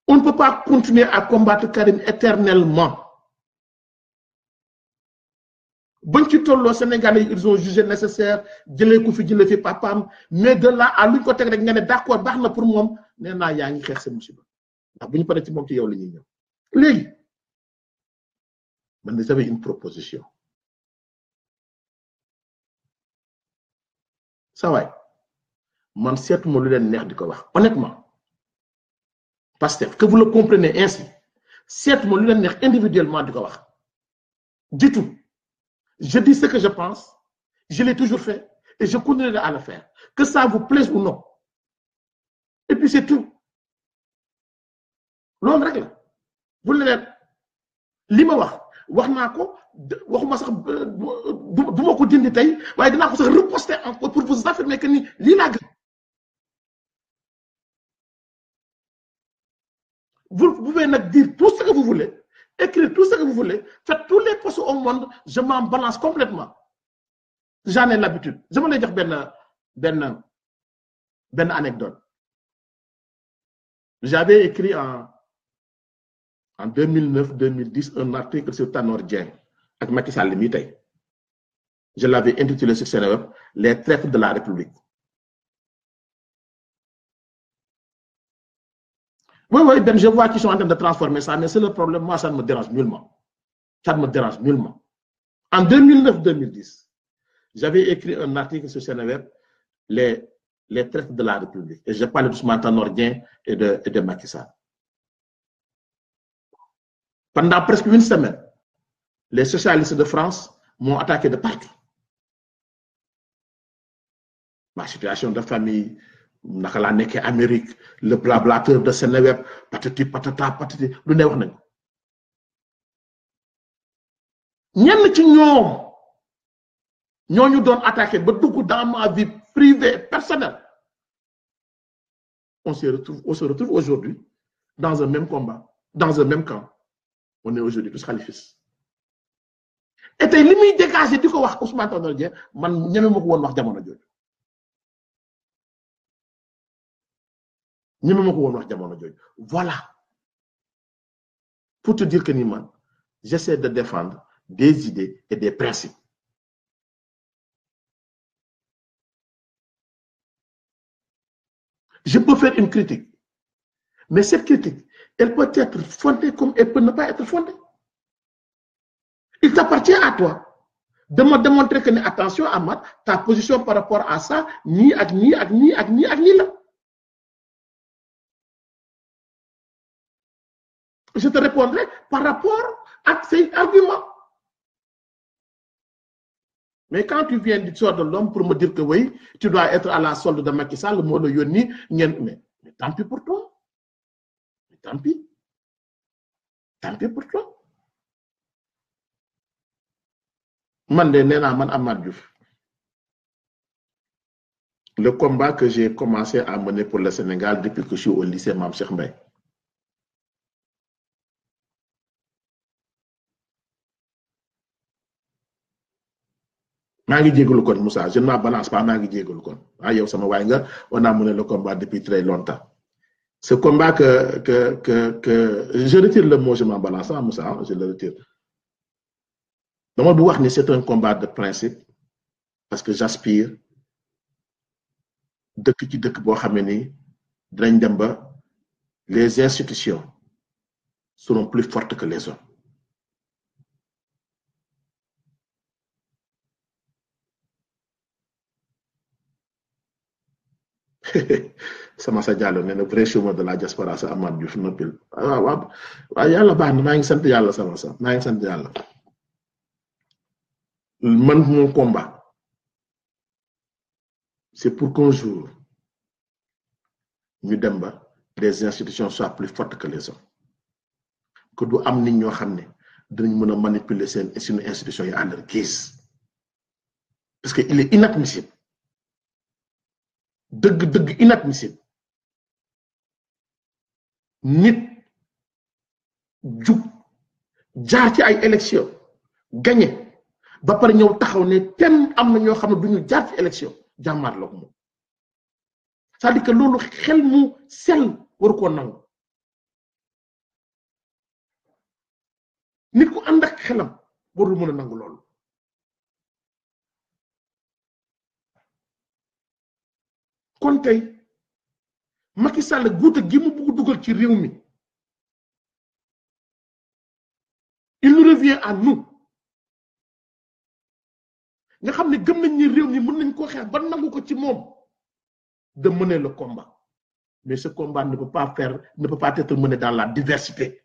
on ne peut pas continuer à combattre Karim éternellement bañ ci tolloo Sénégalais ils ont jugé nécessaire jëlee ko fi jëlee fi papaam mais de là à luñ ko teg rek nga ne d'accord baax na pour moom nee naa yaa ngi xeex sa musiba ndax bu ñu paree ci moom ci yow la ñuy ñëw léegi man j'avais une proposition sa waay man seetuma lu leen neex di ko wax honnêtement Pastef que vous le comprenez ainsi seetuma lu leen neex individuellement di ko wax du tout je dis ce que je pense je l'ai toujours fait et je continuerai à le faire que ça vous plaise ou non et puis c'est tout loolu rek la bu leen li ma wax naa ko waxuma sax du ma ko dindi tey waaye dinaa ko sax reposter encore pour vous affirmer que ni lii laa gëm vous pouvez nag dire tout ce que vous voulez écrire tout ce que vous voulez faites tous les posts au monde je m'en balance complètement j'en ai l'habitude je me lay jox benn anecdote j'avais écrit en 2009 2010 un article sur Tanor Dieng ak Macky Sall mi tey Je l'avais intitulé sur Seneweb, Les traîtres de la République. Oui, oui, ben, je vois qu'ils sont en train de transformer ça, mais c'est le problème. Moi, ça ne me dérange nullement. Ça ne me dérange nullement. En 2009-2010, j'avais écrit un article sur Seneweb, les traîtres de la République. Et je parlais d'Ousmane Tanor Dieng et de Macky Sall. Pendant presque une semaine, les socialistes de France m'ont attaqué de partout. Ma situation de famille, naka laa nekkee Amérique, le blablateur de Seneweb, patati patata patati lu ne wax nañ ko. ñenn ci ñoom ñooñu doon attaqué ba dugg dans ma vie privée personnelle. On se retrouve aujourd'hui dans un même combat, dans un même camp. On est aujourd'hui tous khalifistes. Et tey li muy dégagé di ko wax Ousmane Tanor Dieng man ñeme ma ko woon wax jamono jooju. ñeme ma ko woon wax jamono jooju. Voilà. Pour te dire que ni man j'essaie de défendre des idées et des principes. Je peux faire une critique, mais cette critique, elle peut être fondée comme elle peut ne pas être fondée. Il t'appartient à toi de me démontrer que, attention, Ahmad, ta position par rapport à ça, ni là. Je te répondrai par rapport à ces arguments. Mais quand tu viens du sort de l'homme pour me dire que oui, tu dois être à la solde de Macky Sall, le mot de Yoni, mais tant pis pour toi. Mais tant pis. Tant pis pour toi. Le combat que j'ai commencé à mener pour le Sénégal depuis que je suis au lycée Mame Cheikh Mbaye. Moussa, je ne m'en balance pas, on a mené le combat depuis très longtemps. Ce combat que je retire le mot, je m'en balance, Moussa, je le retire. Donc, c'est un combat de principe parce que j'aspire les institutions seront plus fortes que les hommes. sama sa Diallo nee na vrai chemin de la diaspora sa Amath Diouf noppil waaw yàlla baax na maa ngi sant yàlla sama sa maa ngi sant yàlla man mon combat c'est pour qu'un jour ñu dem ba les institutions soient plus fortes que les hommes que du am nit ñoo xam ne dinañ mën a manipuler seen institutions yi à leur guise parce que il est inadmissible dëgg inadmissible nit jug jaar ci ay élection gagné ba pare ñëw taxaw ne kenn am na ñoo xam ne duñu jaar ci élection jàmmaarloo ko moom c'est-à-dire que loolu xel mu sell waru ko nangu nit ku ànd ak xelam warul mën a nangu loolu kon tey Macky Sall guuta gi mu bëgg dugal ci réew mi il nous revient à nous nga xam ne gëm nañ ni réew mi mën nañ koo xeex ba nangu ko ci moom de mener le combat mais ce combat ne peut pas être mené dans la diversité.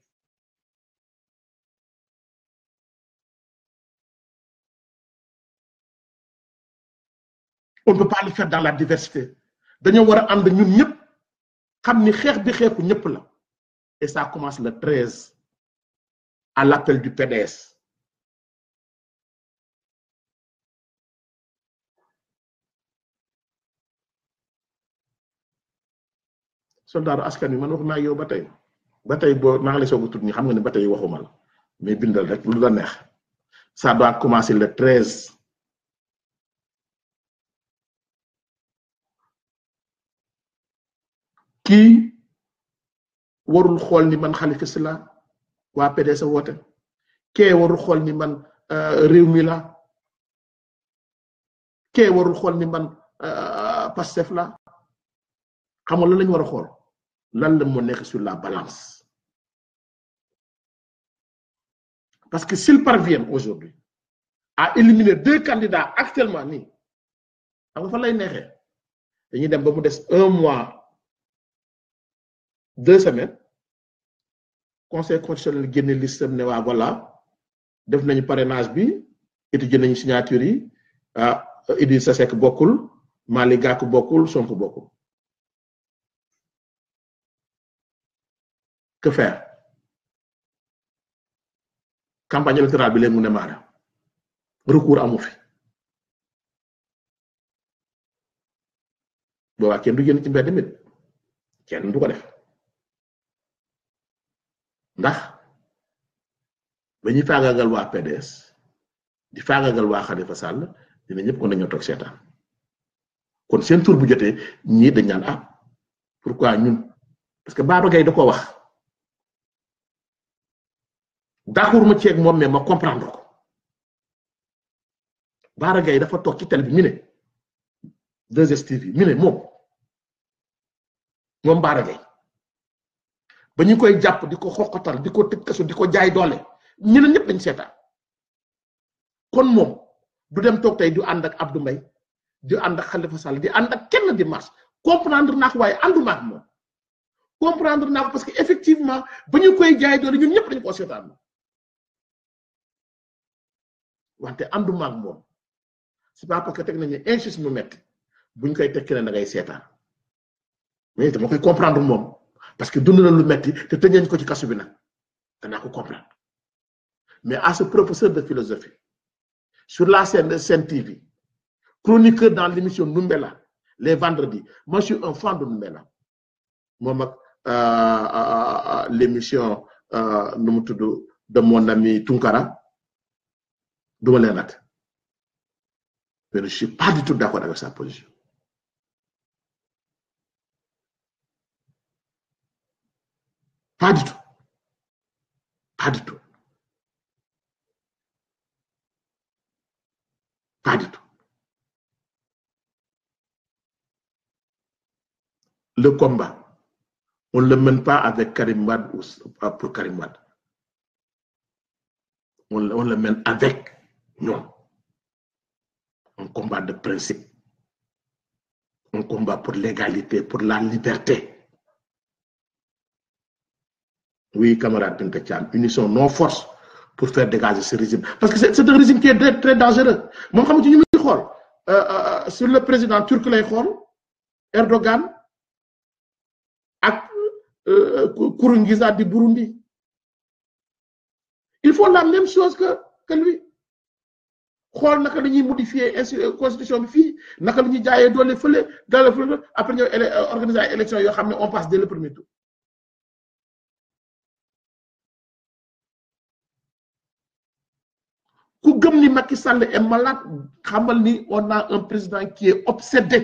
On ne peut pas le faire dans la diversité. Dañu wara and ñun ñëpp xam ni xeex bi xeexu ñëpp la et ça commence le 13 à l'appel du PDS. Soldaaru askan wi man wax naa yow ba tey boo maa ngi lay soog a tudd ñi xam nga ne ba tey waxuma la mais bindal rek lu la neex ça doit commencer le 13. Kii warul xool ni man Khalifa Silla waa PDS woote kee warul xool ni man réew mi la kee warul xool ni man Pastef la xam nga lan lañ war a xool lan la moo nekk sur la balance parce que s'il parvient aujourd'hui à éliminer 2 candidats actuellement nii xam nga fan lay neexee dañuy dem ba mu des 1 mois 2 semaines conseil constitutionnel génne liste ne waa voilà def nañu parrainage bi étudier nañu signature yi Idrissa Seck bokkul Malick Gakou bokkul Sonko bokkul que faire campagne électorale bi léegi mu ne maara recours amu fi boobaa kenn du génn ci mbedd mi kenn du ko def ndax ba ñuy faagaagal waa PDS di faagaagal waa Khalifa Sall dina ñëpp kon dañoo toog seetaan kon seen tour bu jotee ñii dañ naan pourquoi ñun parce que Baba Gaye da ko wax d'accord ma ceeg moom mais ma comprendre ko Baba Gaye dafa toog ci télé bi mi ne 2STV mi ne moom Baba Gaye ba ñu koy jàpp di ko xoqatal di ko tëj kaso di ko jaay doole ñeneen ñëpp dañ seetaan kon moom du dem toog tey du ànd ak Abdou Mbaye di ànd ak Khalifa Sall di ànd ak kenn di marche comprendre naa ko waaye ànduma ak moom comprendre naa ko parce que effectivement ba ñu koy jaay doole ñun ñëpp dañ koo seetaan wante ànduma ak moom c'est pas parce que teg nañu injustice mu metti buñ koy teg keneen da ngay seetaan mais dama koy comprendre moom parce que dund na lu metti te tëj nañ ko ci kaso bi nag danaa ko comprendre mais à ce professeur de philosophie sur la scène de Sen TV chroniqueur dans l'émission Noumbela les vendredis moi je suis un fan de Noumbela moom ak l'émission nu mu tudd de mon ami Tunkara duma leen nat mais je suis pas du tout d'accord avec sa position pas du tout pas du tout pas du tout le combat on ne le mène pas avec Karim Wade ou pour Karim Wade on le mène avec nous. Un combat de principe, un combat pour l'égalité, pour la liberté. Oui, camarade Pintekyan, unissons nos forces pour faire dégager ce régime. Parce que c'est un régime qui est très, très dangereux. Moi, je dis sur le président turc, Erdogan, et Kouroungiza du Burundi. Ils font la même chose que lui. xool naka la ñuy modifier constitution bi fii naka la ñuy jaayee doole fële après ñëw organiser ay élection yoo xam ne on passe dès le premier tour ku gëm ni Macky Sall est malade xamal ni on a un président qui est obsédé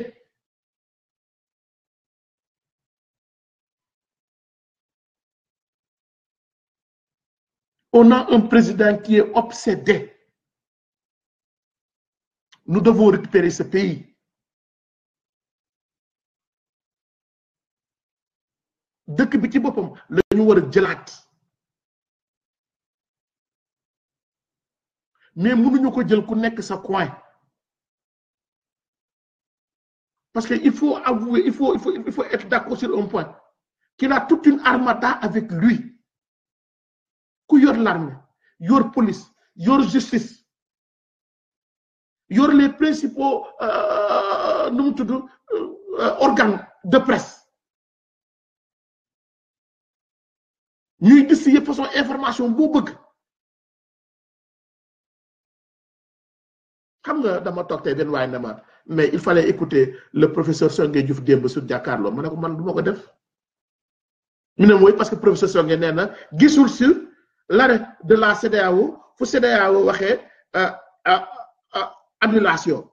on a un président qui est obsédé. Nous devons récupérer ce pays. dëkk bi ci boppam la ñu war a jëlaat mais mënuñu ko jël ku nekk sa coin parce que il faut avouer il faut être d'accord sur un point qu'il a toute une armada avec lui ku yor l'armée yor police yor justice yor les principaux organes de presse ñuy distribuer façon information boo bëgg xam nga dama toog tey benn waaye ne ma mais il fallait écouter le professeur Songué Diouf démb sur jàkkaarloo ma ne ko man du ma ko def ñu ne mooy parce que professeur Songué nee na gisul sur l'arrêt de la CEDEAO fu CEDEAO waxee annulation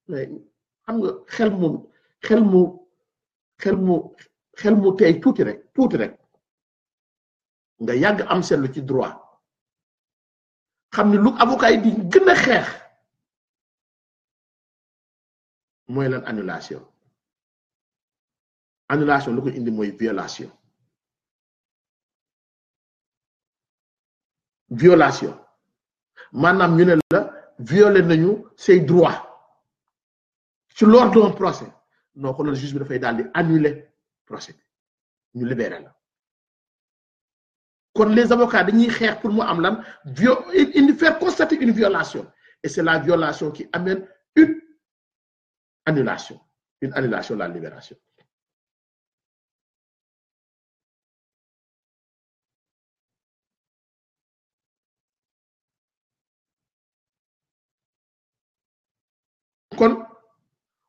mais xam nga xel mu tey tuuti rek nga yàgg am seetlu ci droit xam ne lu avocat yi di gën a xeex mooy lan annulation annulation lu ko indi mooy violation maanaam ñu ne la violé nañu say droits ci lors d'un procès non kon le juge bi dafay daal di annuler procès bi ñu libéré la kon les avocats dañuy xeex pour mu am lan faire constater une violation et c'est la violation qui amène une annulation la libération. kon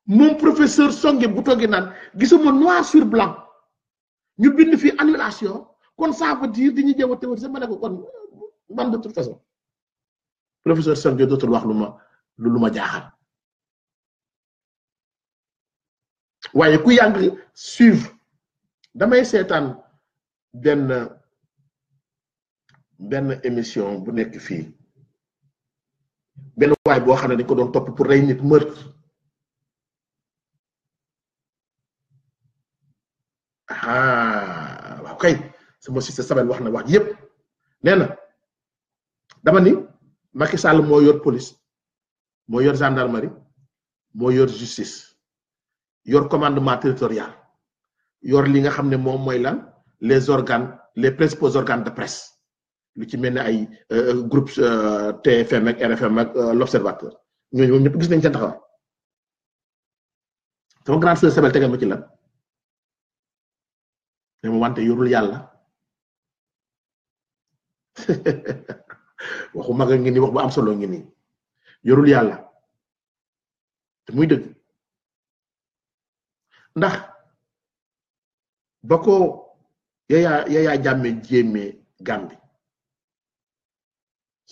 mon professeur Songe bu toogee naan gisuma noir sur blanc ñu bind fi annulation kon ça veut dire dañuy jéem a théorie ma ne ko kon man de toute façon professeur Songe dootul wax lu ma jaaxal waaye ku yàgg suivre damay seetaan benn émission bu nekk fii benn waay boo xam ne dañ ko doon topp pour rey nit meurtre waaw kay sama sister Sabel wax na wax yépp nee na dama ni Macky Sall moo yor police moo yor gendarmerie moo yor justice yor commandement territorial yor li nga xam ne moom mooy lan les principaux organes de presse lu ci mel ne ay groupe TFM ak RFM ak l'Observateur ñooñu moom ñëpp gis nañ seen taxawaay sama grande sœur Sabel tegal ma ci lan mais mu wante yorul yàlla waxu mag a ngi ni wax bu am solo ngi nii yorul yàlla te muy dëgg ndax ba ko Yaya Jammeh jéemee Gambie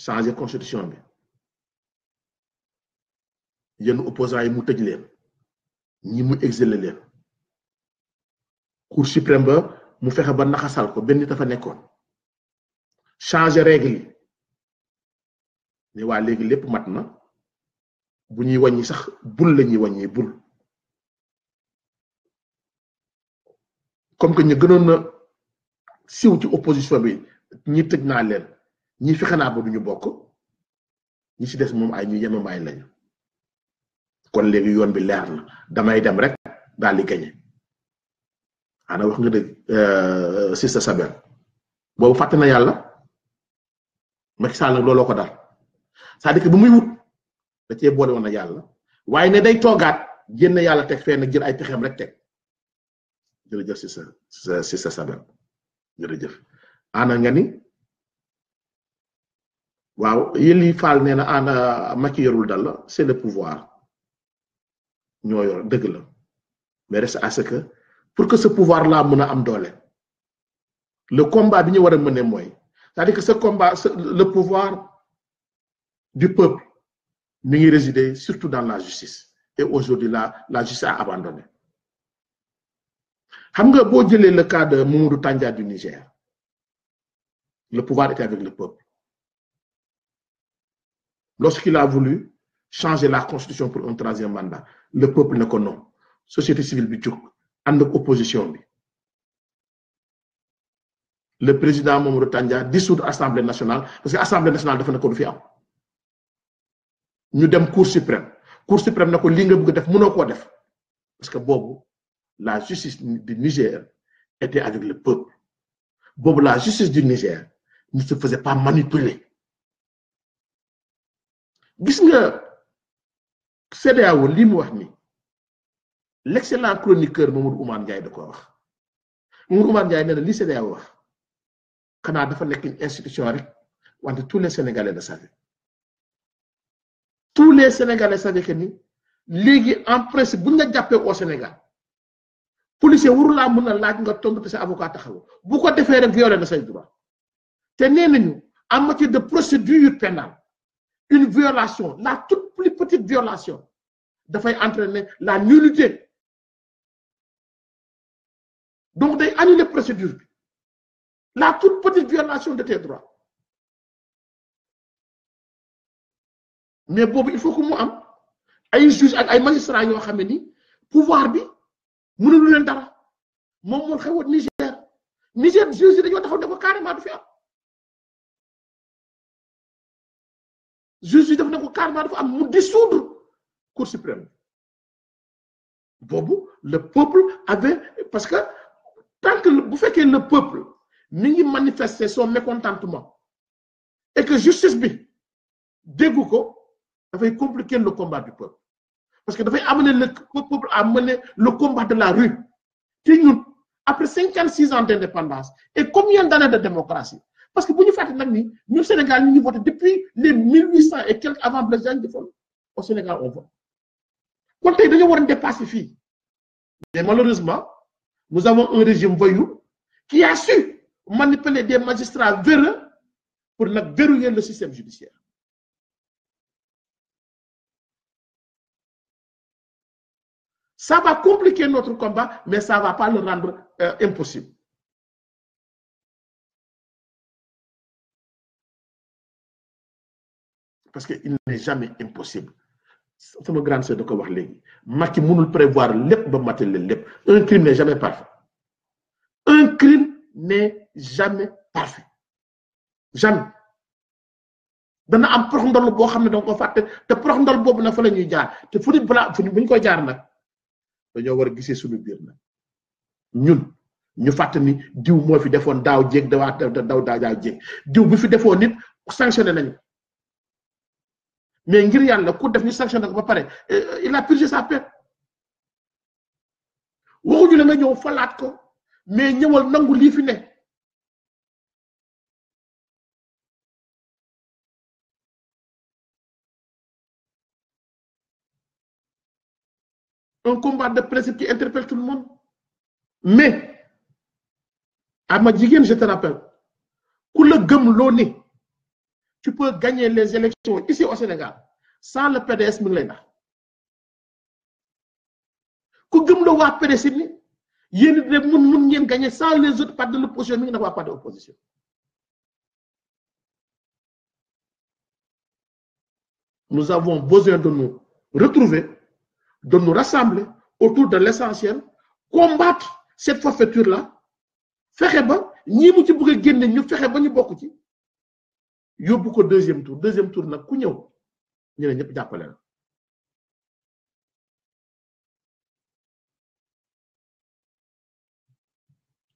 changer constitution bi yenn opposants yi mu tëj leen ñi mu exilé leen cour suprême ba mu fexe ba naxasal ko benn nit dafa nekkoon changer règle yi ne waa léegi lépp mat na bu ñuy wàññi sax bul la ñuy wàññi bul comme que ñu gënoon na siw ci opposition bi ñi tëj naa leen ñi fexe naa ba duñu bokk ñi ci des moom ay ñu yemamaay lañu kon léegi yoon bi leer na damay dem rek daal di gañe ana wax nga dëgg Sister Sabel boobu fàtte na yàlla Macky Sall nag looloo ko dal c'est-à-dire que bu muy wut da cee boole woon na yàlla waaye ne day toogaat génn yàlla teg fee nag jël ay pexeem rek teg jërëjëf Sister Sabel jërëjëf ana nga ni waaw Yelli Fall nee na ana Macky yorul dal la c'est le pouvoir ñoo yor dëgg la mais reste à ce que pour que ce pouvoir là mën a am doole le combat bi ñu war a mener mooy c'est-à-dire que ce combat le pouvoir du peuple mi ngi résider surtout dans la justice et aujourd'hui la justice a abandonné xam nga boo jëlee le cas de Mamadou Tandja du Niger le pouvoir était avec le peuple lorsqu'il a voulu changer la constitution pour un troisième mandat le peuple ne ko non société civile bi jóg ànd ak opposition bi le président Mamadou Tandja dissoudre assemblée nationale parce que assemblée nationale dafa ne ko du fi am ñu dem cour suprême ne ko li nga bëgg def mënoo koo def parce que boobu la justice du Niger était avec le peuple boobu la justice du Niger ne se faisait pas manipuler gis nga CEDEAO li mu wax ni l'excellent chroniqueur Mamadou Oumar Ndiaye da ko wax Mamadou Oumar Ndiaye nee na li CEDEAO wax xanaa dafa nekk une institution rek wante tous les Sénégalais le savaient tous les Sénégalais savaient que ni léegi en principe bu ñu la jàppee au Sénégal policier waru laa mën a laaj nga tontu te sa avocat taxaw bu ko defee rek violé na say droit te nee nañu en matière de procédure pénale une violation la toute plus petite violation dafay entraîner la nullité donc day annuler procédure bi la toute petite violation de tes droits mais boobu il faut que mu am ay juge ak ay magistrats yoo xam ne ni pouvoir bi mënulu leen dara moom moo xewoon Niger juge yi dañoo taxaw ne ko carrément du fi am juge yi def ne ko carrément du fi am mu dissoudre Cour suprême boobu le peuple avait parce que tant que bu fekkee le peuple mi ngi manifester son mécontentement et que justice bi déggu ko dafay compliquer le combat du peuple parce que dafay amener le peuple à mener le combat de la rue te ñun après 56 ans d'indépendance et combien d'années de démocratie parce que bu ñu fàtte nag ni ñun Sénégal ñu ngi voté depuis les 1800 et quelques avant Blaise Diagne di fol au Sénégal on vote kon tey dañoo war a dépasser fii mais malheureusement nous avons un régime voyou qui a su manipuler des magistrats véreux pour nag verrouiller le système judiciaire. Ça va compliquer notre combat, mais ça ne va pas le rendre impossible. Parce qu'il n'est jamais impossible. C'est ma grande sœur de ko wax léegi Macky mënul prévoir lépp ba matal leen lépp. Un crime n'est jamais parfait. Un crime n'est jamais parfait. Jamais. dana am prox ndol boo xam ne danga ko fàtte te prox ndol boobu nag fa la ñuy jaar te fu nit balaa fu ñu koy jaar nag dañoo war a gisee suñu biir nag ñun ñu fàtte ni diw moo fi defoon daaw jéeg daaw jéeg diw bi fi defoon nit sanctionné nañu mais ngir yàlla ku def ñu sanctionné ko ba pare il a purgé sa peine waxuñu la nga ñëw falaat ko mais ñëwal nangu lii fi ne un combat de principe qui interpelle tout le monde. Mais, à ma jigéen, je te rappelle, tu peux gagner les élections ici au Sénégal sans le PDS. PDS, gagner sans les autres partis de l'opposition, il n'y a pas d'opposition. Nous avons besoin de nous retrouver, de nous rassembler autour de l'essentiel, combattre cette forfaiture-là, faire ba ñi mu ci bëgg génné ñu fexé ba ñu bokku ci yobbu ko deuxième tour nak ku ñëw ñu ne ñëpp jappalé la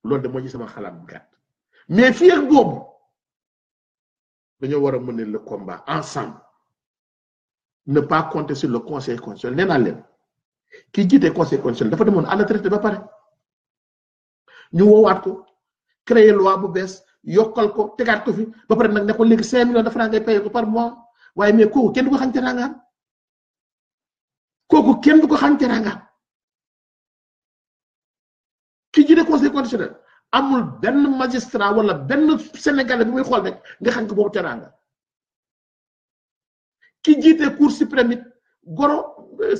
loolu de mo ci sama xalaat bu gàtt mais fi ak bobu dañu wara mener le combat ensemble ne pas compter sur le conseil constitutionnel néna leen ki jité conseil constitutionnel dafa demoon à la retraite ba paré ñu woowaat ko créer loi bu bees yokkal ko tegaat ko fi ba pare nag ne ko léegi 5 millions de francs ngay payer ko par mois waaye mais kooku kenn du ko xañ teraangaam kooku kenn du ko xañ teraangaam ki jiite conseil constitutionnel amul benn magistrat wala benn sénégalais bu muy xool rek nga xañ ko boobu teraanga ki jiite cour suprême it goro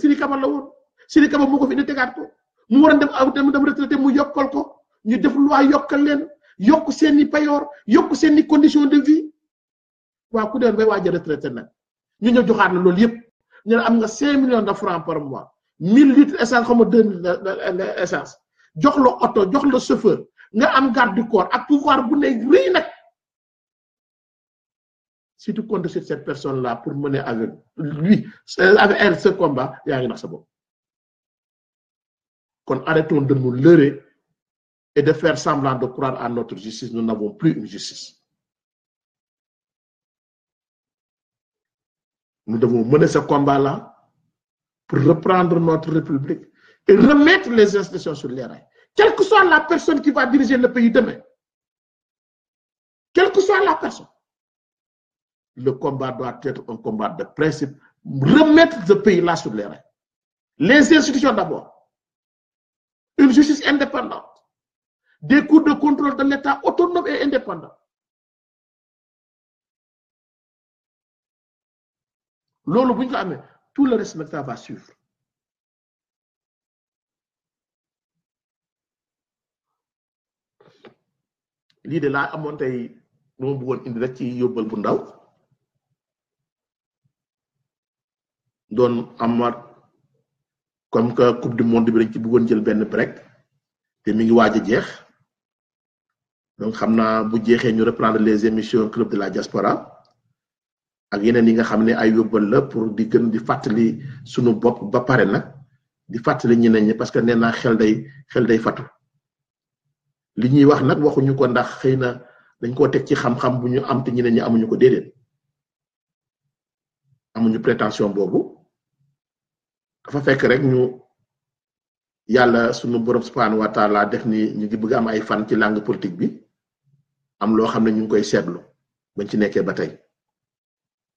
Siri Kaba la woon Siri Kaba moo ko fi indi tegaat ko mu war a dem retraité mu yokkal ko ñu def loi yokkal leen yokk seeni payoor yokk seeni condition de vie waa ku deen bay waaj a retraité nag ñu ñëw joxaat la loolu yëpp ñu ne am nga 5 millions de francs par mois 1000 litres essence xaw ma 2000 essence jox la oto jox la chauffeur nga am garde du corps ak pouvoir bu ne rëy nag si tu comptes sur cette personne là pour mener avec lui avec elle ce combat yaa ngi nax sa bopp kon arrêtons de nous leurrer et de faire semblant de croire à notre justice. Nous n'avons plus une justice. Nous devons mener ce combat-là pour reprendre notre République et remettre les institutions sur les rails. Quelle que soit la personne qui va diriger le pays demain, quelle que soit la personne, le combat doit être un combat de principe. Remettre ce pays-là sur les rails. Les institutions d'abord. Une justice indépendante. Des cours de contrôle de l'État autonome et indépendant. Lolo bu ñu ko amee tout le reste nag ça va suivre. lii de laa amoon tey lu ma bëggoon indi rek ci yóbbal bu ndaw doon amaat comme que coupe du monde bi dañ ci bëggoon jël benn break te mi ngi waaj a jeex donc xam naa bu jeexee ñu reprendre les émissions club de la diaspora ak yeneen yi nga xam ne ay yóbbal la pour di gën di fàttali sunu bopp ba pare nag di fàttali ñeneen ñi parce que nee naa xel day fatu li ñuy wax nag waxuñu ko ndax xëy na dañ koo teg ci xam-xam bu ñu am te ñeneen ñi amuñu ko déedéet amuñu prétention boobu dafa fekk rek ñu yàlla sunu borom subhanahu wa taala def ni ñu ngi bëgg am ay fan ci langue politique bi am loo xam ne ñu ngi koy seetlu bañ ci nekkee ba tey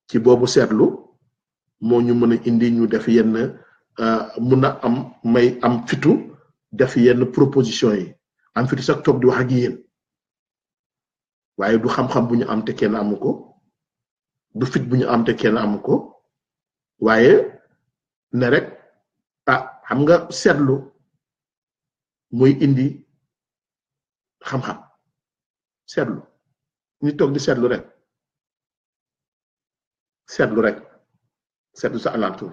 ci boobu seetlu moo ñu mën a indi ñu def yenn mun a am may am fitu def yenn proposition yi am fitu sax toog di wax ak yéen waaye du xam-xam bu ñu am te kenn amu ko du fit bu ñu am te kenn amu ko waaye ne rek xam nga seetlu mooy indi xam-xam seetlu ñu toog di seetlu rek seetlu sa alentour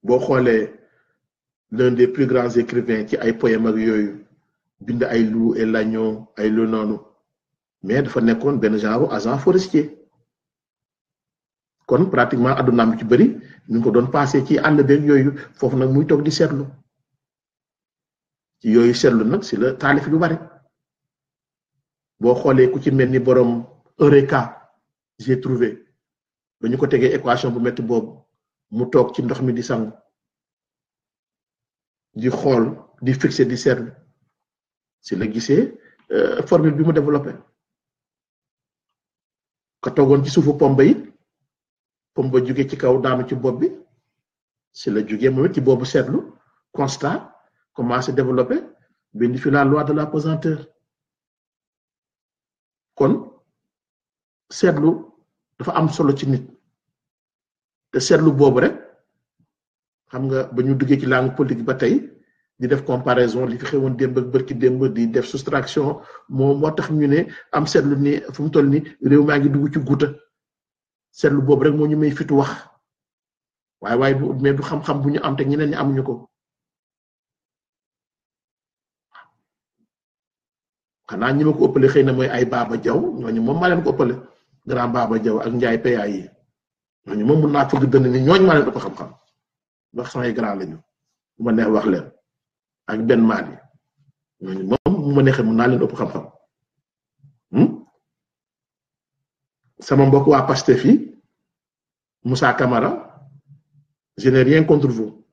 boo xoolee l'un des plus grands écrivains ci ay poèmes ak yooyu bind ay loup et l'agneau ay lu noonu mais dafa nekkoon benn genre agent forestier kon pratiquement addunaam bi ci bëri ñu ngi ko doon passé ci àll beeg yooyu foofu nag muy toog di seetlu ci yooyu seetlu nag si la taalif lu bari boo xoolee ku ci mel ni borom Eureka j'ai trouvé ba ñu ko tegee équation bu métti boobu mu toog ci ndox mi di sangu di xool di fixer di seetlu si la gisee formule bi mu développé ka toogoon ci suufu pomba yi pomba jóge ci kaw daanu ci bopp bi si la jógee moom it ci boobu seetlu constat commencé développé bind fi la loi de la pesanteur kon seetlu dafa am solo ci nit te seetlu boobu rek xam nga ba ñu duggee ci langue politique ba tey di def comparaison li fi xewoon démb ak bërki démb di def soustraction moo tax ñu ne am seetlu ni fu mu toll ni réew maa ngi dugg ci guuta seetlu boobu rek moo ñu may fitu wax waaye mais du xam-xam bu ñu am te ñeneen ñi amuñu ko xanaa ñi ma ko ëppale xëy na mooy ay Baba Diaw ñooñu moom maa leen ko ëppale grand Baba Diaw ak Njaay PA yi ñooñu moom mun naa fëgg dënn ni ñooñu maa leen ëpp xam-xam ndax samay grand lañu bu ma neex wax leen ak benn maal yi ñooñu moom mu ma neexee mun naa leen ëpp xam-xam sama mbokk waa Pastef yi Moussa Camara je n'ai rien contre vous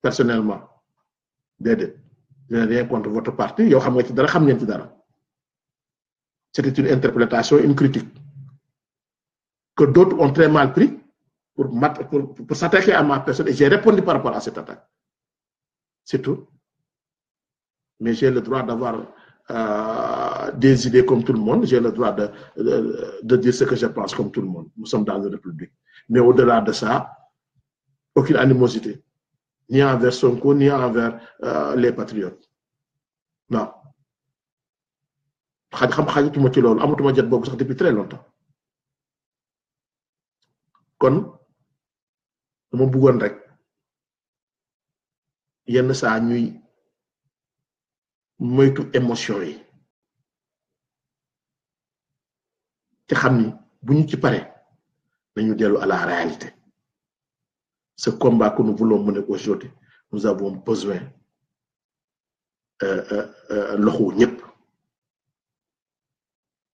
personnellement déedéet je n'ai rien contre votre parti yow xam nga ci dara xam ngeen ci dara c'était une interprétation une critique que d'autres ont très mal pris pour s'attaquer à ma personne et j'ai répondu par rapport à cette attaque c'est tout mais j'ai le droit d'avoir des idées comme tout le monde, j'ai le droit de dire ce que je pense comme tout le monde. Nous sommes dans une république. Mais au-delà de ça, aucune animosité. Ni envers Sonko, ni envers les patriotes. Non. Xajatuma ci loolu amatuma jot boobu sax depuis très longtemps. Kon dama bëggoon rek yenn saa ñuy moytu émotion yi te xam ni bu ñu ci pare nañu dellu à la réalité. Ce combat que nous voulons mener aujourd'hui, nous avons besoin loxo ñëpp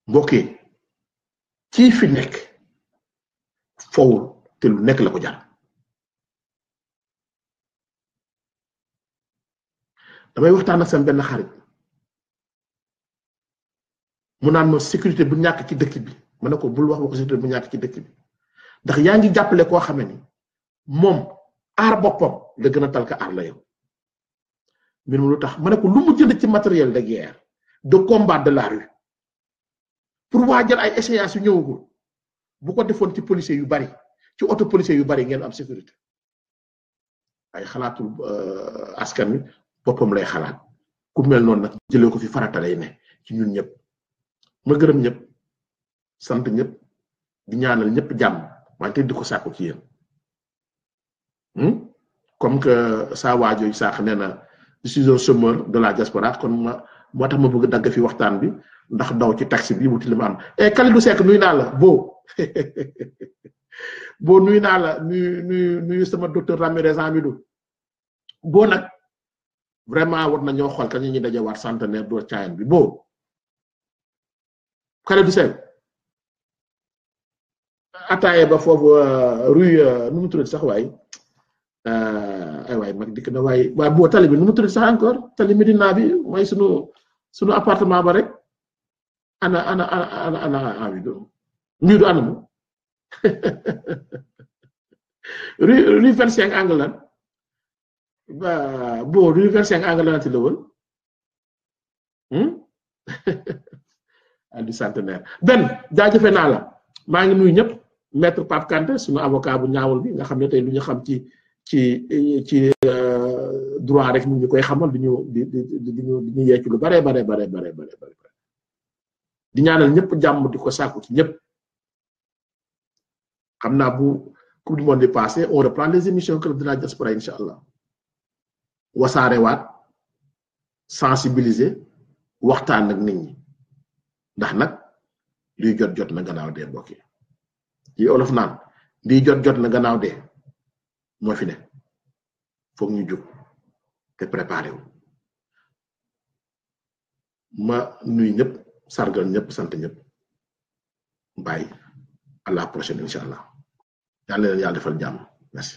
mbokk yi kii fi nekk fowul te lu nekk la ko jar. damay waxtaan ak sama benn xarit mu naan ma sécurité bu ñàkk ci dëkk bi ma ne ko bul wax sécurité bu ñàkk ci dëkk bi ndax yaa ngi jàppale koo xamee ni moom aar boppam la gën a tal ka aar la yow mbir mi lu tax ma ne ko lu mu jënd ci matériel de guerre de combat de la rue pour waajal ay échéances yu ñëwagul bu ko defoon ci policiers yu bari ci auto policiers yu bari ngeen am sécurité ay xalaatul askan wi boppam lay xalaat ku mel noonu nag jëlee ko fi farata lay ne ci ñun ñëpp ma gërëm ñëpp sant ñëpp di ñaanal ñëpp jàmm wante di ko sàkku ci yéen comme que saa waajooju saax nee na je suis un chômeur de la diaspora kon moo tax ma bëgg dagg fi waxtaan bi ndax daw ci taxi bi wuti li ma am Kalidou Seck nuyu naa la boo boo nuyu naa la nuyu sama docteur Ramirez Amidou boo nag vraiment war nañoo xool kañ ñuy dajewaat centenaire doo caayan bi boo Kalidou Seck attaaye ba foofu rue nu mu tudd sax waay ay waay mag dikk na waay boo tali bi nu mu tudd sax encore tali Medina bi mooy sunu appartement ba rek ana Amidou Amidou anamu rue 25 angle lan boo rue 25 angle lan ci la woon du centenaire benn jaajëfe naa la maa ngi nuyu ñëpp maître Pape Kanté sunu avocat bu ñaawul bi nga xam ne tey lu ñu xam ci droit rek ñu koy xamal di ñu yecc lu bare di ñaanal ñëpp jàmm di ko sàkku ci ñëpp xam naa bu coupe du monde bi passé on reprend les émissions Club de la Diaspora incha allah wasaare waat sensibiliser waxtaan ak nit ñi ndax nag luy jot na gannaaw dee mbokk yi olof naan lii jot na gannaaw dee moo fi ne foog ñu jóg te préparé wu ma nuy ñëpp sargal ñëpp sant ñëpp bàyyi à la prochaine incha allah yàlla leen yàlla defal jàmm merci